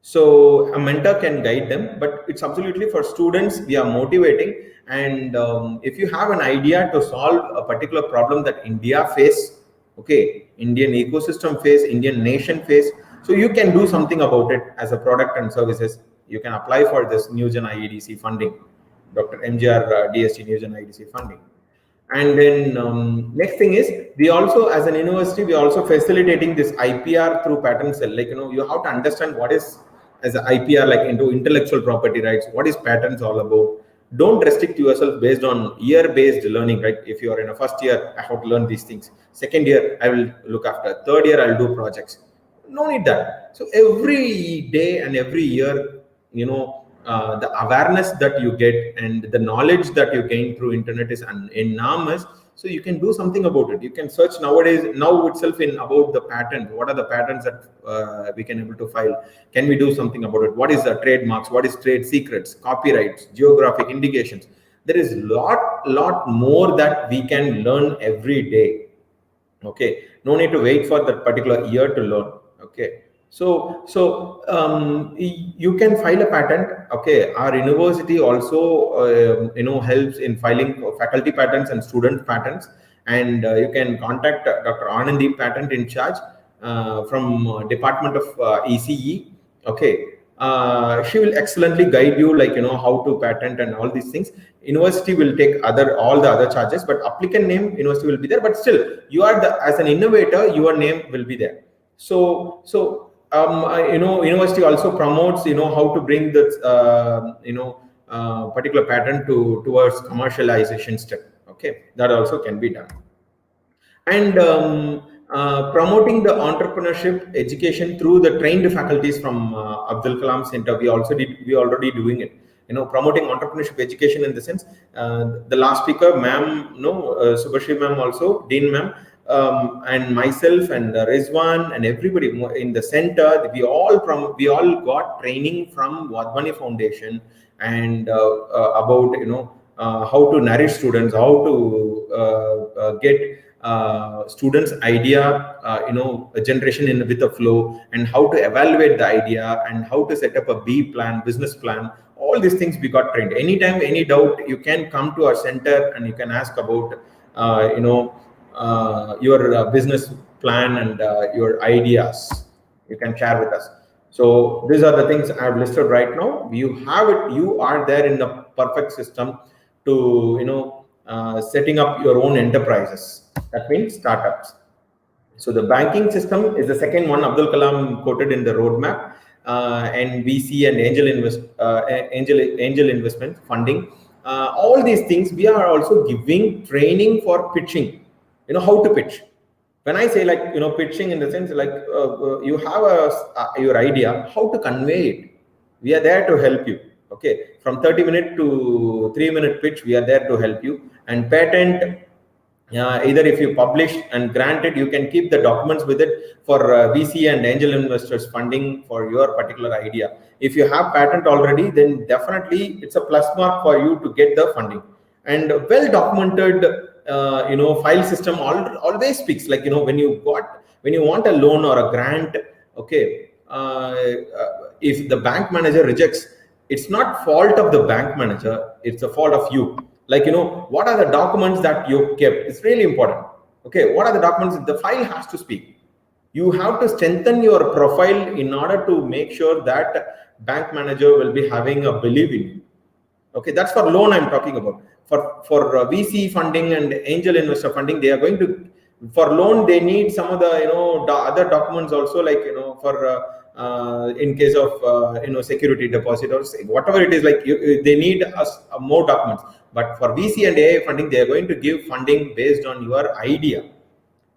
So a mentor can guide them, but it's absolutely for students. We are motivating. And if you have an idea to solve a particular problem that India face, okay, Indian ecosystem face, Indian nation face, so you can do something about it as a product and services. You can apply for this NewGen IEDC funding, Dr.M.G.R. DST NewGen IEDC funding. And then next thing is, we also, as an university, we are also facilitating this IPR through patent cell. Like, you have to understand what is, as an IPR, like into intellectual property rights, what is patents all about. Don't restrict yourself based on year-based learning, right? If you are in a first year, I have to learn these things. Second year, I will look after. Third year, I'll do projects. No need that. So every day and every year, the awareness that you get and the knowledge that you gain through internet is enormous. So you can do something about it. You can search nowadays, now itself, in about the patent. What are the patents that we can able to file? Can we do something about it? What is the trademarks? What is trade secrets, copyrights, geographic indications? There is lot more that we can learn every day. Okay, no need to wait for that particular year to learn. Okay. So you can file a patent. Okay, our university also helps in filing faculty patents and student patents, and you can contact Dr. Anandi, patent in charge. from Department of ECE. Okay, she will excellently guide you, like how to patent and all these things. University will take all the other charges, but applicant name university will be there. But still, you are as an innovator, your name will be there. So university also promotes how to bring this particular patent towards commercialization step. Okay, that also can be done. And promoting the entrepreneurship education through the trained faculties from Abdul Kalam Center. We already doing it. Promoting entrepreneurship education in the sense, the last speaker, ma'am, Subhashree ma'am also, Dean ma'am, and myself and Rizwan and everybody in the center, we all got training from Wadhwani Foundation and about how to nourish students, how to get students' idea, a generation with a flow, and how to evaluate the idea, and how to set up a business plan. All these things we got trained. Anytime, any doubt, you can come to our center and you can ask about, your business plan and your ideas. You can share with us. So these are the things I have listed right now. You have it. You are there in the perfect system to setting up your own enterprises. That means startups. So the banking system is the second one Abdul Kalam quoted in the roadmap, and VC and angel investment funding. All these things we are also giving training for pitching. How to pitch. When I say pitching in the sense you have your idea, how to convey it. We are there to help you. Okay, from 30-minute to 3-minute pitch, we are there to help you. And patent, either if you publish and grant it, you can keep the documents with it for VC and angel investors funding for your particular idea. If you have patent already, then definitely it's a plus mark for you to get the funding. And well documented file system always speaks, when you want a loan or a grant. Okay, if the bank manager rejects, it's not fault of the bank manager, it's the fault of you. What are the documents that you kept? It's really important. Okay, what are the documents? The file has to speak. You have to strengthen your profile in order to make sure that bank manager will be having a belief in you. Okay, that's for loan I'm talking about. For VC funding and angel investor funding, they are going to, for loan, they need some of the other documents also, for in case of security deposit or whatever it is, they need more documents. But for VC and AI funding, they are going to give funding based on your idea.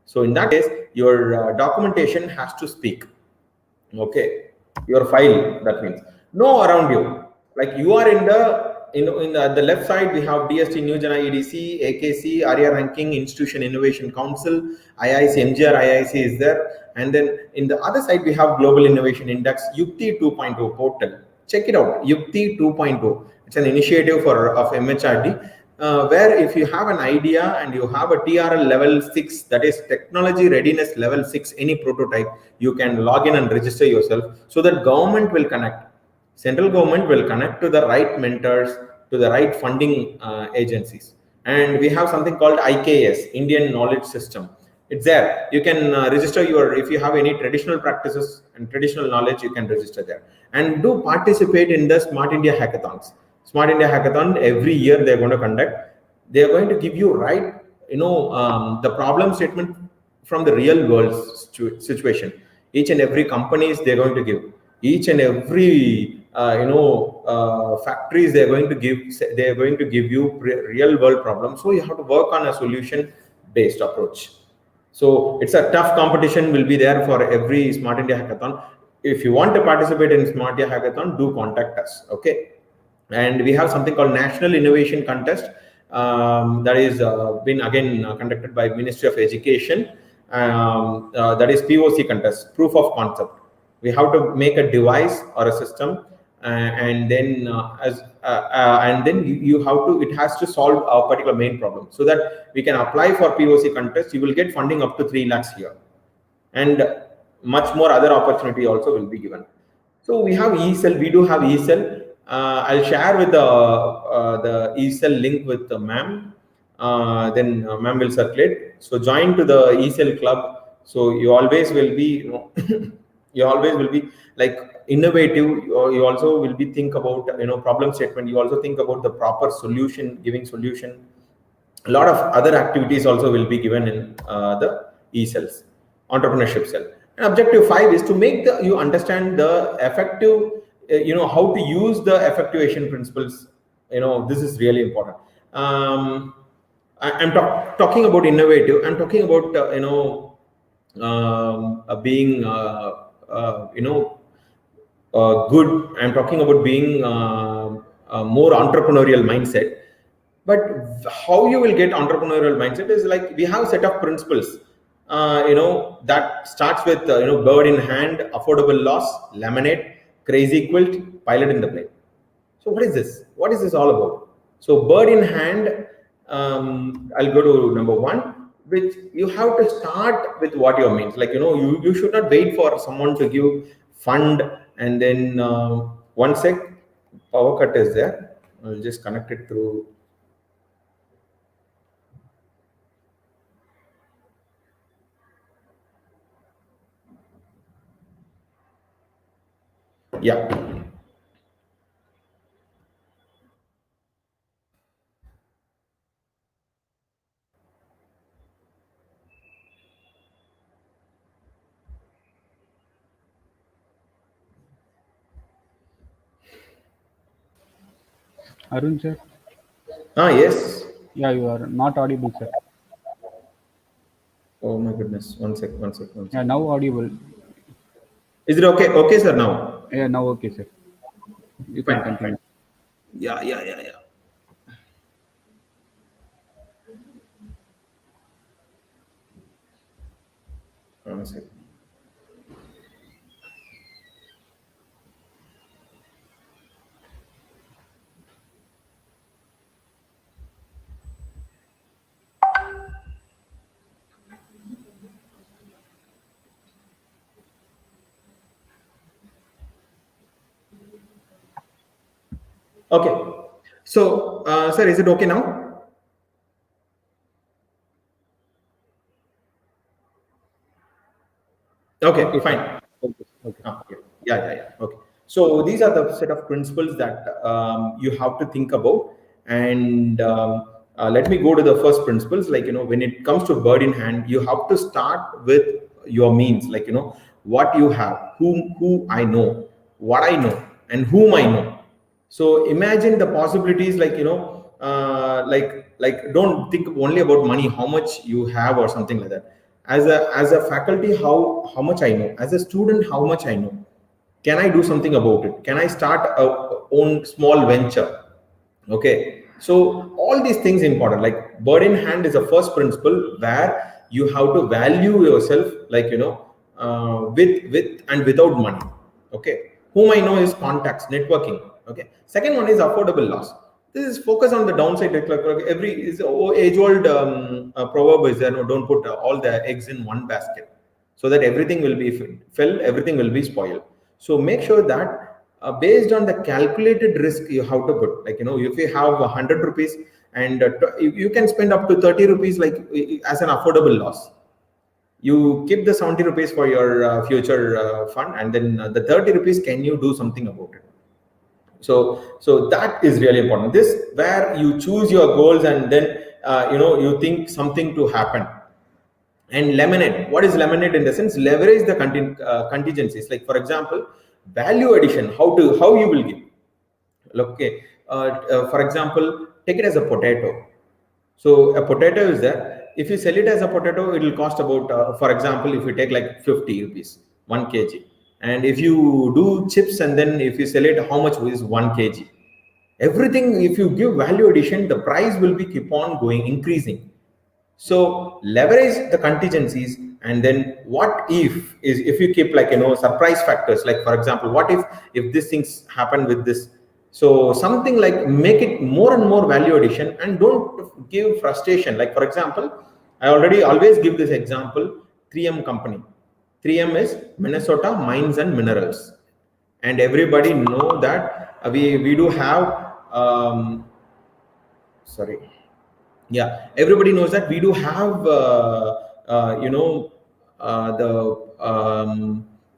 So in that case, your documentation has to speak. Okay, your file, that means know around you. You are in the left side, we have DST, NewGen, IEDC, AKC, ARIA ranking, Institution Innovation Council, IIC, M.G.R.IIC is there. And then in the other side, we have Global Innovation Index, Yukti 2.0 portal. Check it out, Yukti 2.0. It's an initiative of MHRD, where if you have an idea and you have a TRL level 6, that is technology readiness level 6, any prototype, you can log in and register yourself, so that government will connect. Central government will connect to the right mentors, to the right funding agencies. And we have something called IKS, Indian Knowledge System. It's there. You can register if you have any traditional practices and traditional knowledge, you can register there. And do participate in the Smart India Hackathons. Smart India Hackathon, every year they're going to conduct. They're going to give you the problem statement from the real world situation. Each and every companies they're going to give. Each and every factories they're going to give you real world problems. So you have to work on a solution based approach. So it's a tough competition will be there for every Smart India Hackathon. If you want to participate in Smart India Hackathon, do contact us. Okay. And we have something called National Innovation Contest that is been again conducted by Ministry of Education. That is POC contest, proof of concept. We have to make a device or a system, and then you have to, it has to solve a particular main problem, so that we can apply for POC contest. You will get funding up to 3 lakhs here, and much more other opportunity also will be given. So we have eCell. We do have eCell. I'll share with the eCell link with the ma'am. Then ma'am will circulate. So join to the eCell club. So you always will be, you always will be like innovative. You also will be think about, problem statement. You also think about the proper solution, giving solution. A lot of other activities also will be given in the e-cells, entrepreneurship cell. And objective 5 is to make you understand the effective, how to use the effectuation principles. This is really important. I'm talking about innovative. I'm talking about being good. I'm talking about being more entrepreneurial mindset. But how you will get entrepreneurial mindset is like, we have a set of principles, that starts with bird in hand, affordable loss, lemonade, crazy quilt, pilot in the plane. So what is this? What is this all about? So bird in hand, I'll go to number 1, which you have to start with what your means. Like, you should not wait for someone to give fund and then 1 sec, power cut is there. I'll just connect it through. Yeah. Arun sir? Yes. Yeah, you are not audible, sir. Oh my goodness. One sec. Yeah, now audible. Is it okay? Okay, sir, now? Yeah, now okay, sir. You can continue. Yeah. One sec. Okay. So, sir, is it okay now? Okay, fine. Okay. Yeah. Okay. So these are the set of principles that you have to think about. And let me go to the first principles. Like, when it comes to bird in hand, you have to start with your means. Like, what you have, who I know, what I know, and whom I know. So imagine the possibilities. Like, like don't think only about money, how much you have or something like that. As a faculty, how much I know. As a student, how much I know. Can I do something about it? Can I start a own small venture? Okay. So all these things important. Like bird in hand is the first principle, where you have to value yourself, like, with and without money. Okay. Whom I know is contacts, networking. Okay. Second one is affordable loss. This is focus on the downside. Like every is age old proverb is there. No, don't put all the eggs in one basket, so that everything will be filled, everything will be spoiled. So make sure that based on the calculated risk you have to put. Like, if you have 100 rupees and you can spend up to 30 rupees, like as an affordable loss. You keep the 70 rupees for your future fund, and then the 30 rupees, can you do something about it? So that is really important. This where you choose your goals, and then you think something to happen. And lemonade, what is lemonade? In the sense, leverage the contingencies. Like, for example, value addition, how you will give. Okay, for example, take it as a potato. So a potato is there. If you sell it as a potato, it will cost about, for example, if you take like 50 rupees, 1 kg. And if you do chips, and then if you sell it, how much is 1 kg? Everything, if you give value addition, the price will be keep on going, increasing. So leverage the contingencies. And then what if you keep, like, surprise factors. Like, for example, what if these things happen with this? So something like, make it more and more value addition, and don't give frustration. Like, for example, I always give this example. 3M company. 3M is Minnesota Mines and Minerals, and everybody know that we do have everybody knows that we do have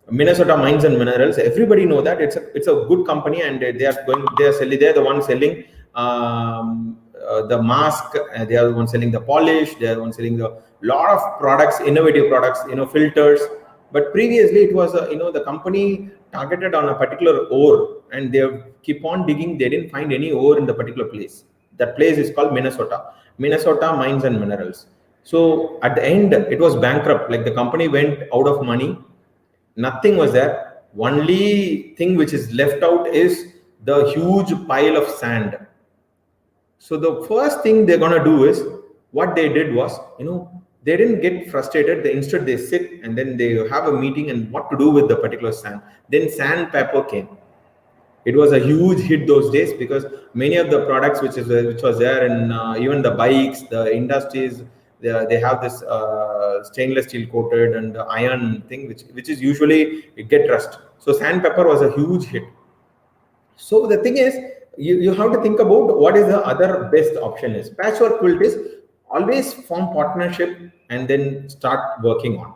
Minnesota Mines and Minerals. Everybody know that it's a good company, and they're the ones selling the mask. They are the ones selling the polish. They are the ones selling the lot of products, innovative products, filters. But previously it was the company targeted on a particular ore, and they keep on digging. They didn't find any ore in the particular place. That place is called Minnesota Mines and Minerals. So at the end, it was bankrupt. Like, the company went out of money. Nothing was there. Only thing which is left out is the huge pile of sand. So the first thing they're gonna do is, what they did was, they didn't get frustrated. Instead they sit and then they have a meeting and what to do with the particular sand. Then sandpaper came. It was a huge hit those days, because many of the products which was there in even the bikes, the industries, they have this stainless steel coated and iron thing, which is usually get rust. So sandpaper was a huge hit. So the thing is, you have to think about what is the other best option is. Patchwork quilt is always form partnership and then start working on.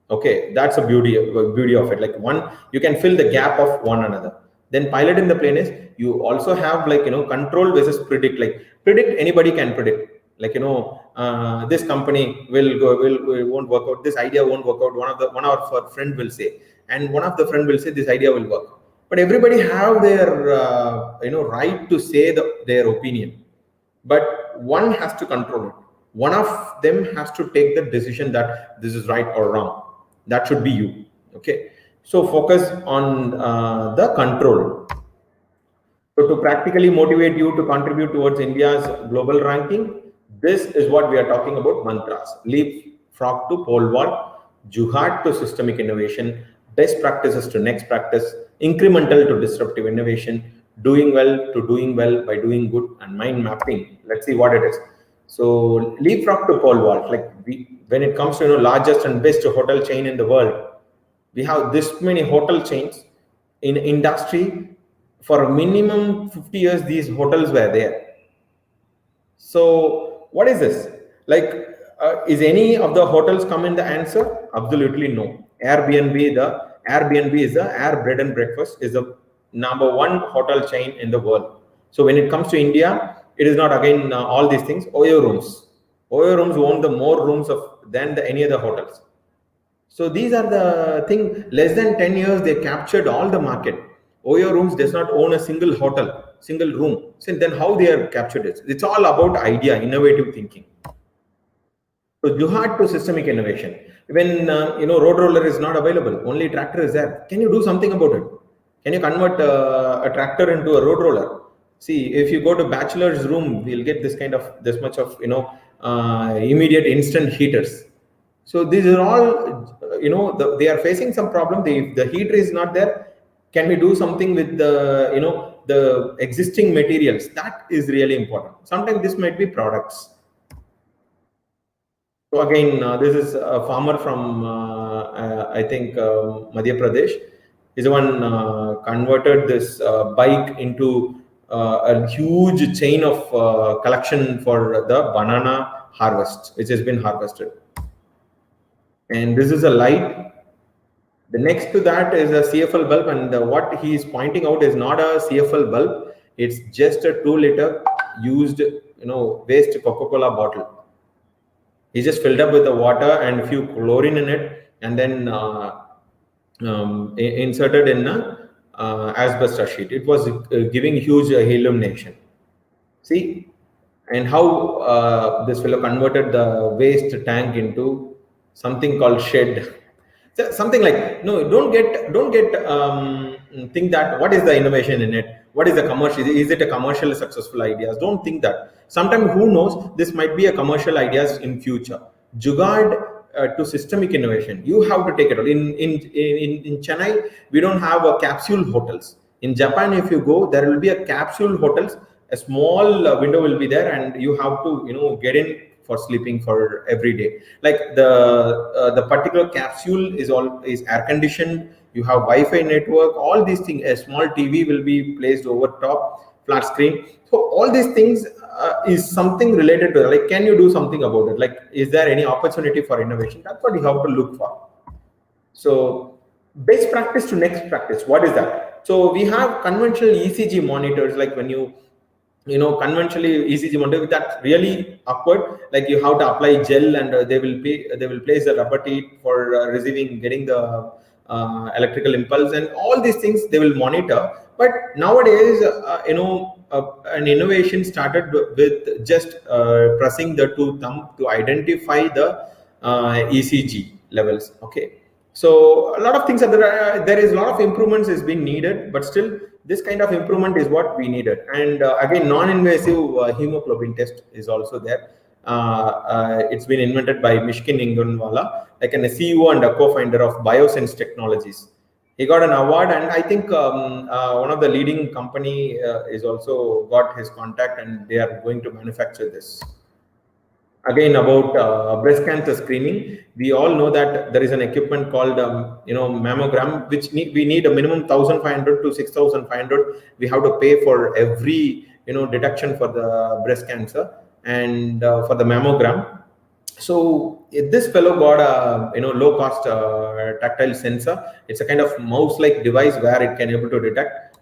Okay, that's a beauty of it. Like, one, you can fill the gap of one another. Then pilot in the plane is, you also have control versus predict. Like, predict, anybody can predict. Like, this company won't work out. This idea won't work out. One of our friend will say, and one of the friend will say this idea will work. But everybody have their right to say their opinion. But one has to control it. One of them has to take the decision that this is right or wrong. That should be you. Okay. So focus on the control. So to practically motivate you to contribute towards India's global ranking, this is what we are talking about: mantras. Leapfrog to pole vault, jihad to systemic innovation, best practices to next practice, incremental to disruptive innovation, doing well to doing well by doing good, and mind mapping. Let's see what it is. So leapfrog to pole vault. Like, when it comes to largest and best hotel chain in the world, we have this many hotel chains in industry. For minimum 50 years, these hotels were there. So what is this? Like, is any of the hotels come in the answer? Absolutely no. Airbnb is the Air Bread and Breakfast, is the #1 hotel chain in the world. So when it comes to India, it is not again all these things. Oyo rooms own the more rooms than any other hotels. So these are the thing. Less than 10 years, they captured all the market. Oyo Rooms does not own a single hotel, single room. So then how they are captured it? It's all about idea, innovative thinking. So jihad to systemic innovation. When road roller is not available, only tractor is there. Can you do something about it? Can you convert a tractor into a road roller? See, if you go to bachelor's room, we'll get this much of immediate instant heaters. So these are all, they are facing some problem. The heater is not there. Can we do something with the existing materials? That is really important. Sometimes this might be products. So again, this is a farmer from, I think, Madhya Pradesh. He's the one converted this bike into a huge chain of collection for the banana harvest, which has been harvested. And this is a light. The next to that is a CFL bulb, and what he is pointing out is not a CFL bulb. It's just a 2-liter used, waste Coca-Cola bottle. He just filled up with the water and a few chlorine in it, and then inserted in a asbestos sheet. It was giving huge illumination. See, and how this fellow converted the waste tank into something called shed. Something like, no, don't get think that what is the innovation in it, what is the commercial, is it a commercially successful ideas? Don't think that. Sometimes, who knows, this might be a commercial ideas in future. Jugaad to systemic innovation, you have to take it all. In Chennai, we don't have a capsule hotels. In Japan, if you go, there will be a capsule hotels. A small window will be there, and you have to get in for sleeping for every day. Like the particular capsule is air conditioned. You have Wi-Fi network. All these things. A small TV will be placed over top. flat screen. So all these things is something related to, like, can you do something about it? Like, is there any opportunity for innovation? That's what you have to look for. So best practice to next practice, what is that? So we have conventional ECG monitors, like when you conventionally ECG monitor, that's really awkward. Like you have to apply gel, and they will place the rubber teeth for getting the electrical impulse, and all these things they will monitor. But nowadays, an innovation started with just pressing the two thumb to identify the ECG levels. Okay. So a lot of things are there. There is a lot of improvements is being needed, but still this kind of improvement is what we needed. And again, non-invasive hemoglobin test is also there. It's been invented by Mishkin Ingunwala, like a CEO and a co-founder of Biosense Technologies. He got an award, and I think one of the leading company is also got his contact, and they are going to manufacture this. Again, about breast cancer screening, we all know that there is an equipment called mammogram, which we need a minimum 1,500 to 6,500. We have to pay for every detection for the breast cancer and for the mammogram. So this fellow got a low cost tactile sensor. It's a kind of mouse-like device where it can able to detect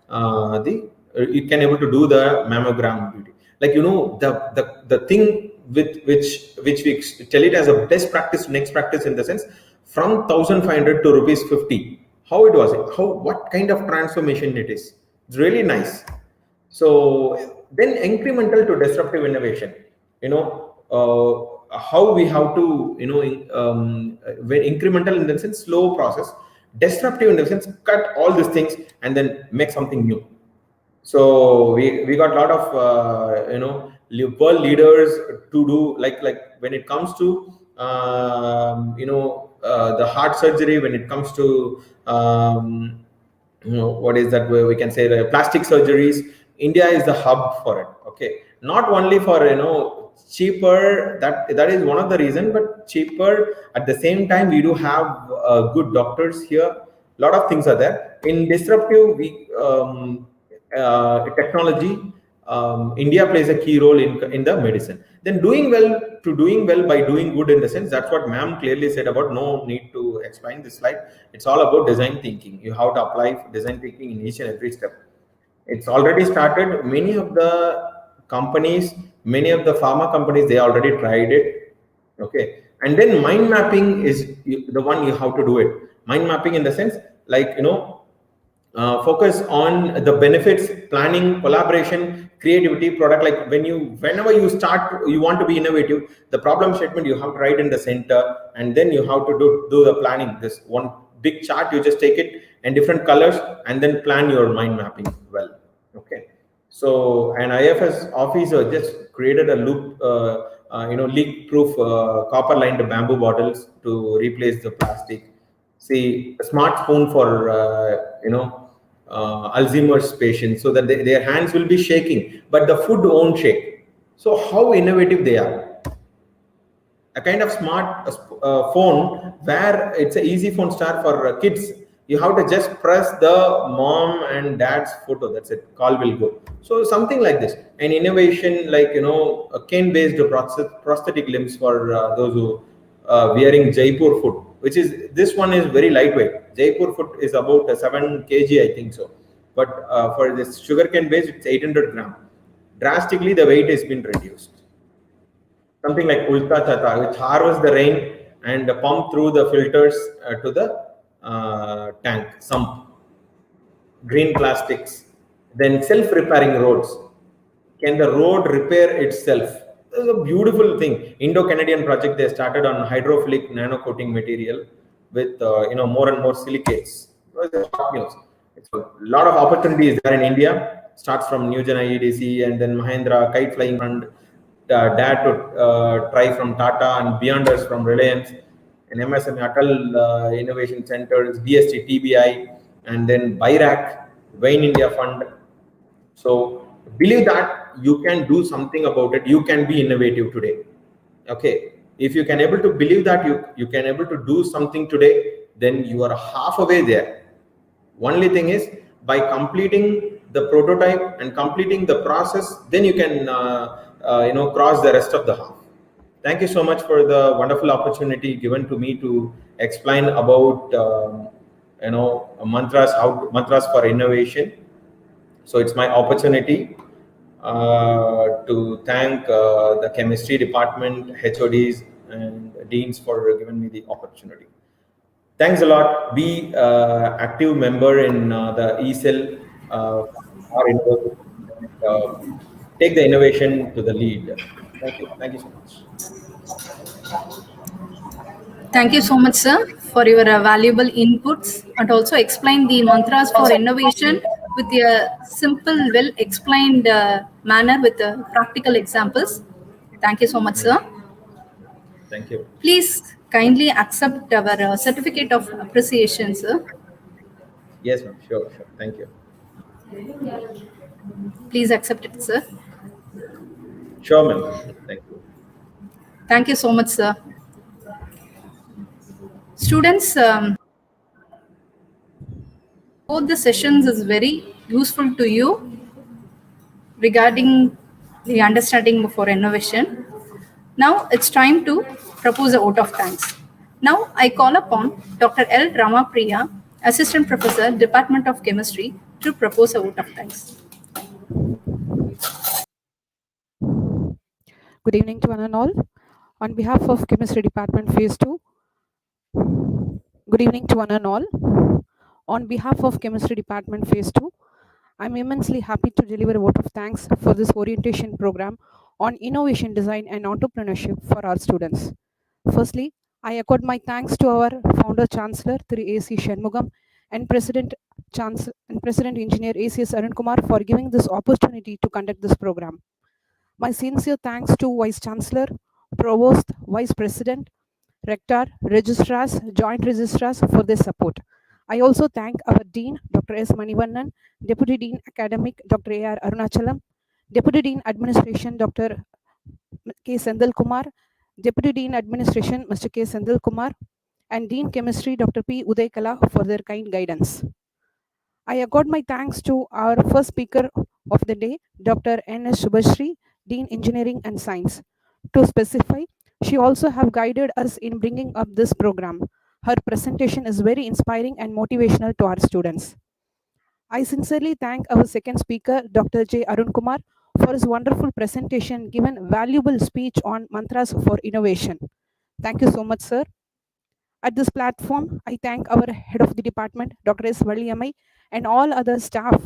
it can able to do the mammogram beauty. Like the thing with which we tell it as a best practice, next practice, in the sense from 1,500 to rupees 50. How it was, what kind of transformation it is. It's really nice. So then incremental to disruptive innovation. How we have to when incremental in the sense slow process, disruptive in the sense cut all these things and then make something new. So we got a lot of world leaders to do, like when it comes to the heart surgery, when it comes to what is that way we can say, the plastic surgeries. India is the hub for it. Okay, not only for cheaper, that is one of the reasons, but cheaper at the same time we do have good doctors here. A lot of things are there in disruptive technology. India plays a key role in the medicine. Then doing well by doing good, in the sense, that's what ma'am clearly said about, no need to explain this slide. It's all about design thinking. You have to apply design thinking in each and every step. It's already started. Many of the companies, many of the pharma companies, they already tried it. Okay. And then mind mapping is the one you have to do it. Mind mapping in the sense, like, focus on the benefits, planning, collaboration, creativity, product. Like whenever you start, you want to be innovative, the problem statement you have to write in the center, and then you have to do the planning. This one big chart, you just take it in different colors and then plan your mind mapping well. Okay. So an IFS officer just created a loop, leak-proof copper-lined bamboo bottles to replace the plastic. See, a smart spoon for Alzheimer's patients, so that their hands will be shaking, but the food won't shake. So how innovative they are. A kind of smart phone where it's an easy phone star for kids. You have to just press the mom and dad's photo. That's it. Call will go. So something like this. An innovation like, a cane-based prosthetic limbs for those who wearing Jaipur foot, which is, this one is very lightweight. Jaipur foot is about 7 kg, I think so. But for this sugarcane base, it's 800 grams. Drastically, the weight has been reduced. Something like Ulta Chata, which harvests the rain and pump through the filters to the tank, sump. Green plastics. Then self-repairing roads. Can the road repair itself? This is a beautiful thing. Indo-Canadian project, they started on hydrophilic nano coating material with more and more silicates. It's hot news. It's a lot of opportunities there in India. Starts from NewGen IEDC, and then Mahindra, Kite Flying Fund, Dare to Try from Tata, and Beyonders from Reliance, and MSME Atal Innovation Centers, DST, TBI, and then BIRAC, Wayne India Fund. So believe that you can do something about it. You can be innovative today. Okay. If you can able to believe that you can able to do something today, then you are halfway there. Only thing is, by completing the prototype and completing the process, then you can cross the rest of the half. Thank you so much for the wonderful opportunity given to me to explain about mantras for innovation. So it's my opportunity to thank the chemistry department, HODs and deans for giving me the opportunity. Thanks a lot. Be active member in the ECell or university. Take the innovation to the lead. Thank you. Thank you so much. Thank you so much, sir, for your valuable inputs and also explain the mantras for innovation with a simple, well-explained manner with practical examples. Thank you so much, sir. Thank you. Please kindly accept our certificate of appreciation, sir. Yes, ma'am. Sure. Thank you. Please accept it, sir. Sure, ma'am. Thank you. Thank you so much, sir. Students, both the sessions is very useful to you regarding the understanding for innovation. Now it's time to propose a vote of thanks. Now I call upon Dr. L. Ramapriya, Assistant Professor, Department of Chemistry, to propose a vote of thanks. Good evening to one and all. On behalf of Chemistry Department Phase 2, good evening to one and all. On behalf of Chemistry Department Phase 2, I'm immensely happy to deliver a vote of thanks for this orientation program on innovation design and entrepreneurship for our students. Firstly, I accord my thanks to our founder chancellor Thiru A.C. Shanmugam and President Engineer A.C.S. Arunkumar for giving this opportunity to conduct this program. My sincere thanks to Vice Chancellor, Provost, Vice President, Rector, Registrars, Joint Registrars for their support. I also thank our Dean, Dr. S. Manivannan, Deputy Dean Academic, Dr. A.R. Arunachalam, Deputy Dean Administration, Dr. K. Sendal Kumar, Deputy Dean Administration, Mr. K. Sendal Kumar, and Dean Chemistry, Dr. P. Udaykala for their kind guidance. I accord my thanks to our first speaker of the day, Dr. N.S.Subhashree, Dean Engineering and Science. To specify, she also have guided us in bringing up this program. Her presentation is very inspiring and motivational to our students. I sincerely thank our second speaker, Dr.J.Arunkumar, for his wonderful presentation, given valuable speech on mantras for innovation. Thank you so much, sir. At this platform, I thank our head of the department, Dr. S. Valliyamai, and all other staff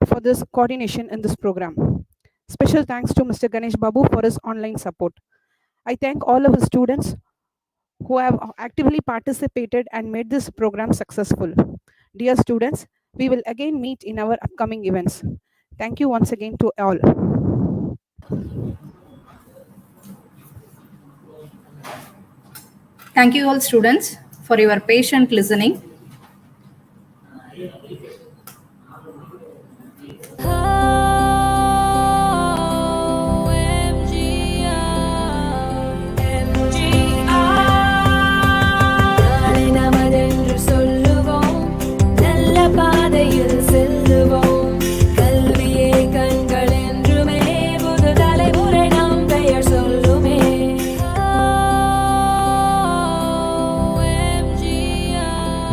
for this coordination in this program. Special thanks to Mr. Ganesh Babu for his online support. I thank all of the students who have actively participated and made this program successful. Dear students, we will again meet in our upcoming events. Thank you once again to all. Thank you all students for your patient listening.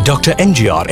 Dr.M.G.R.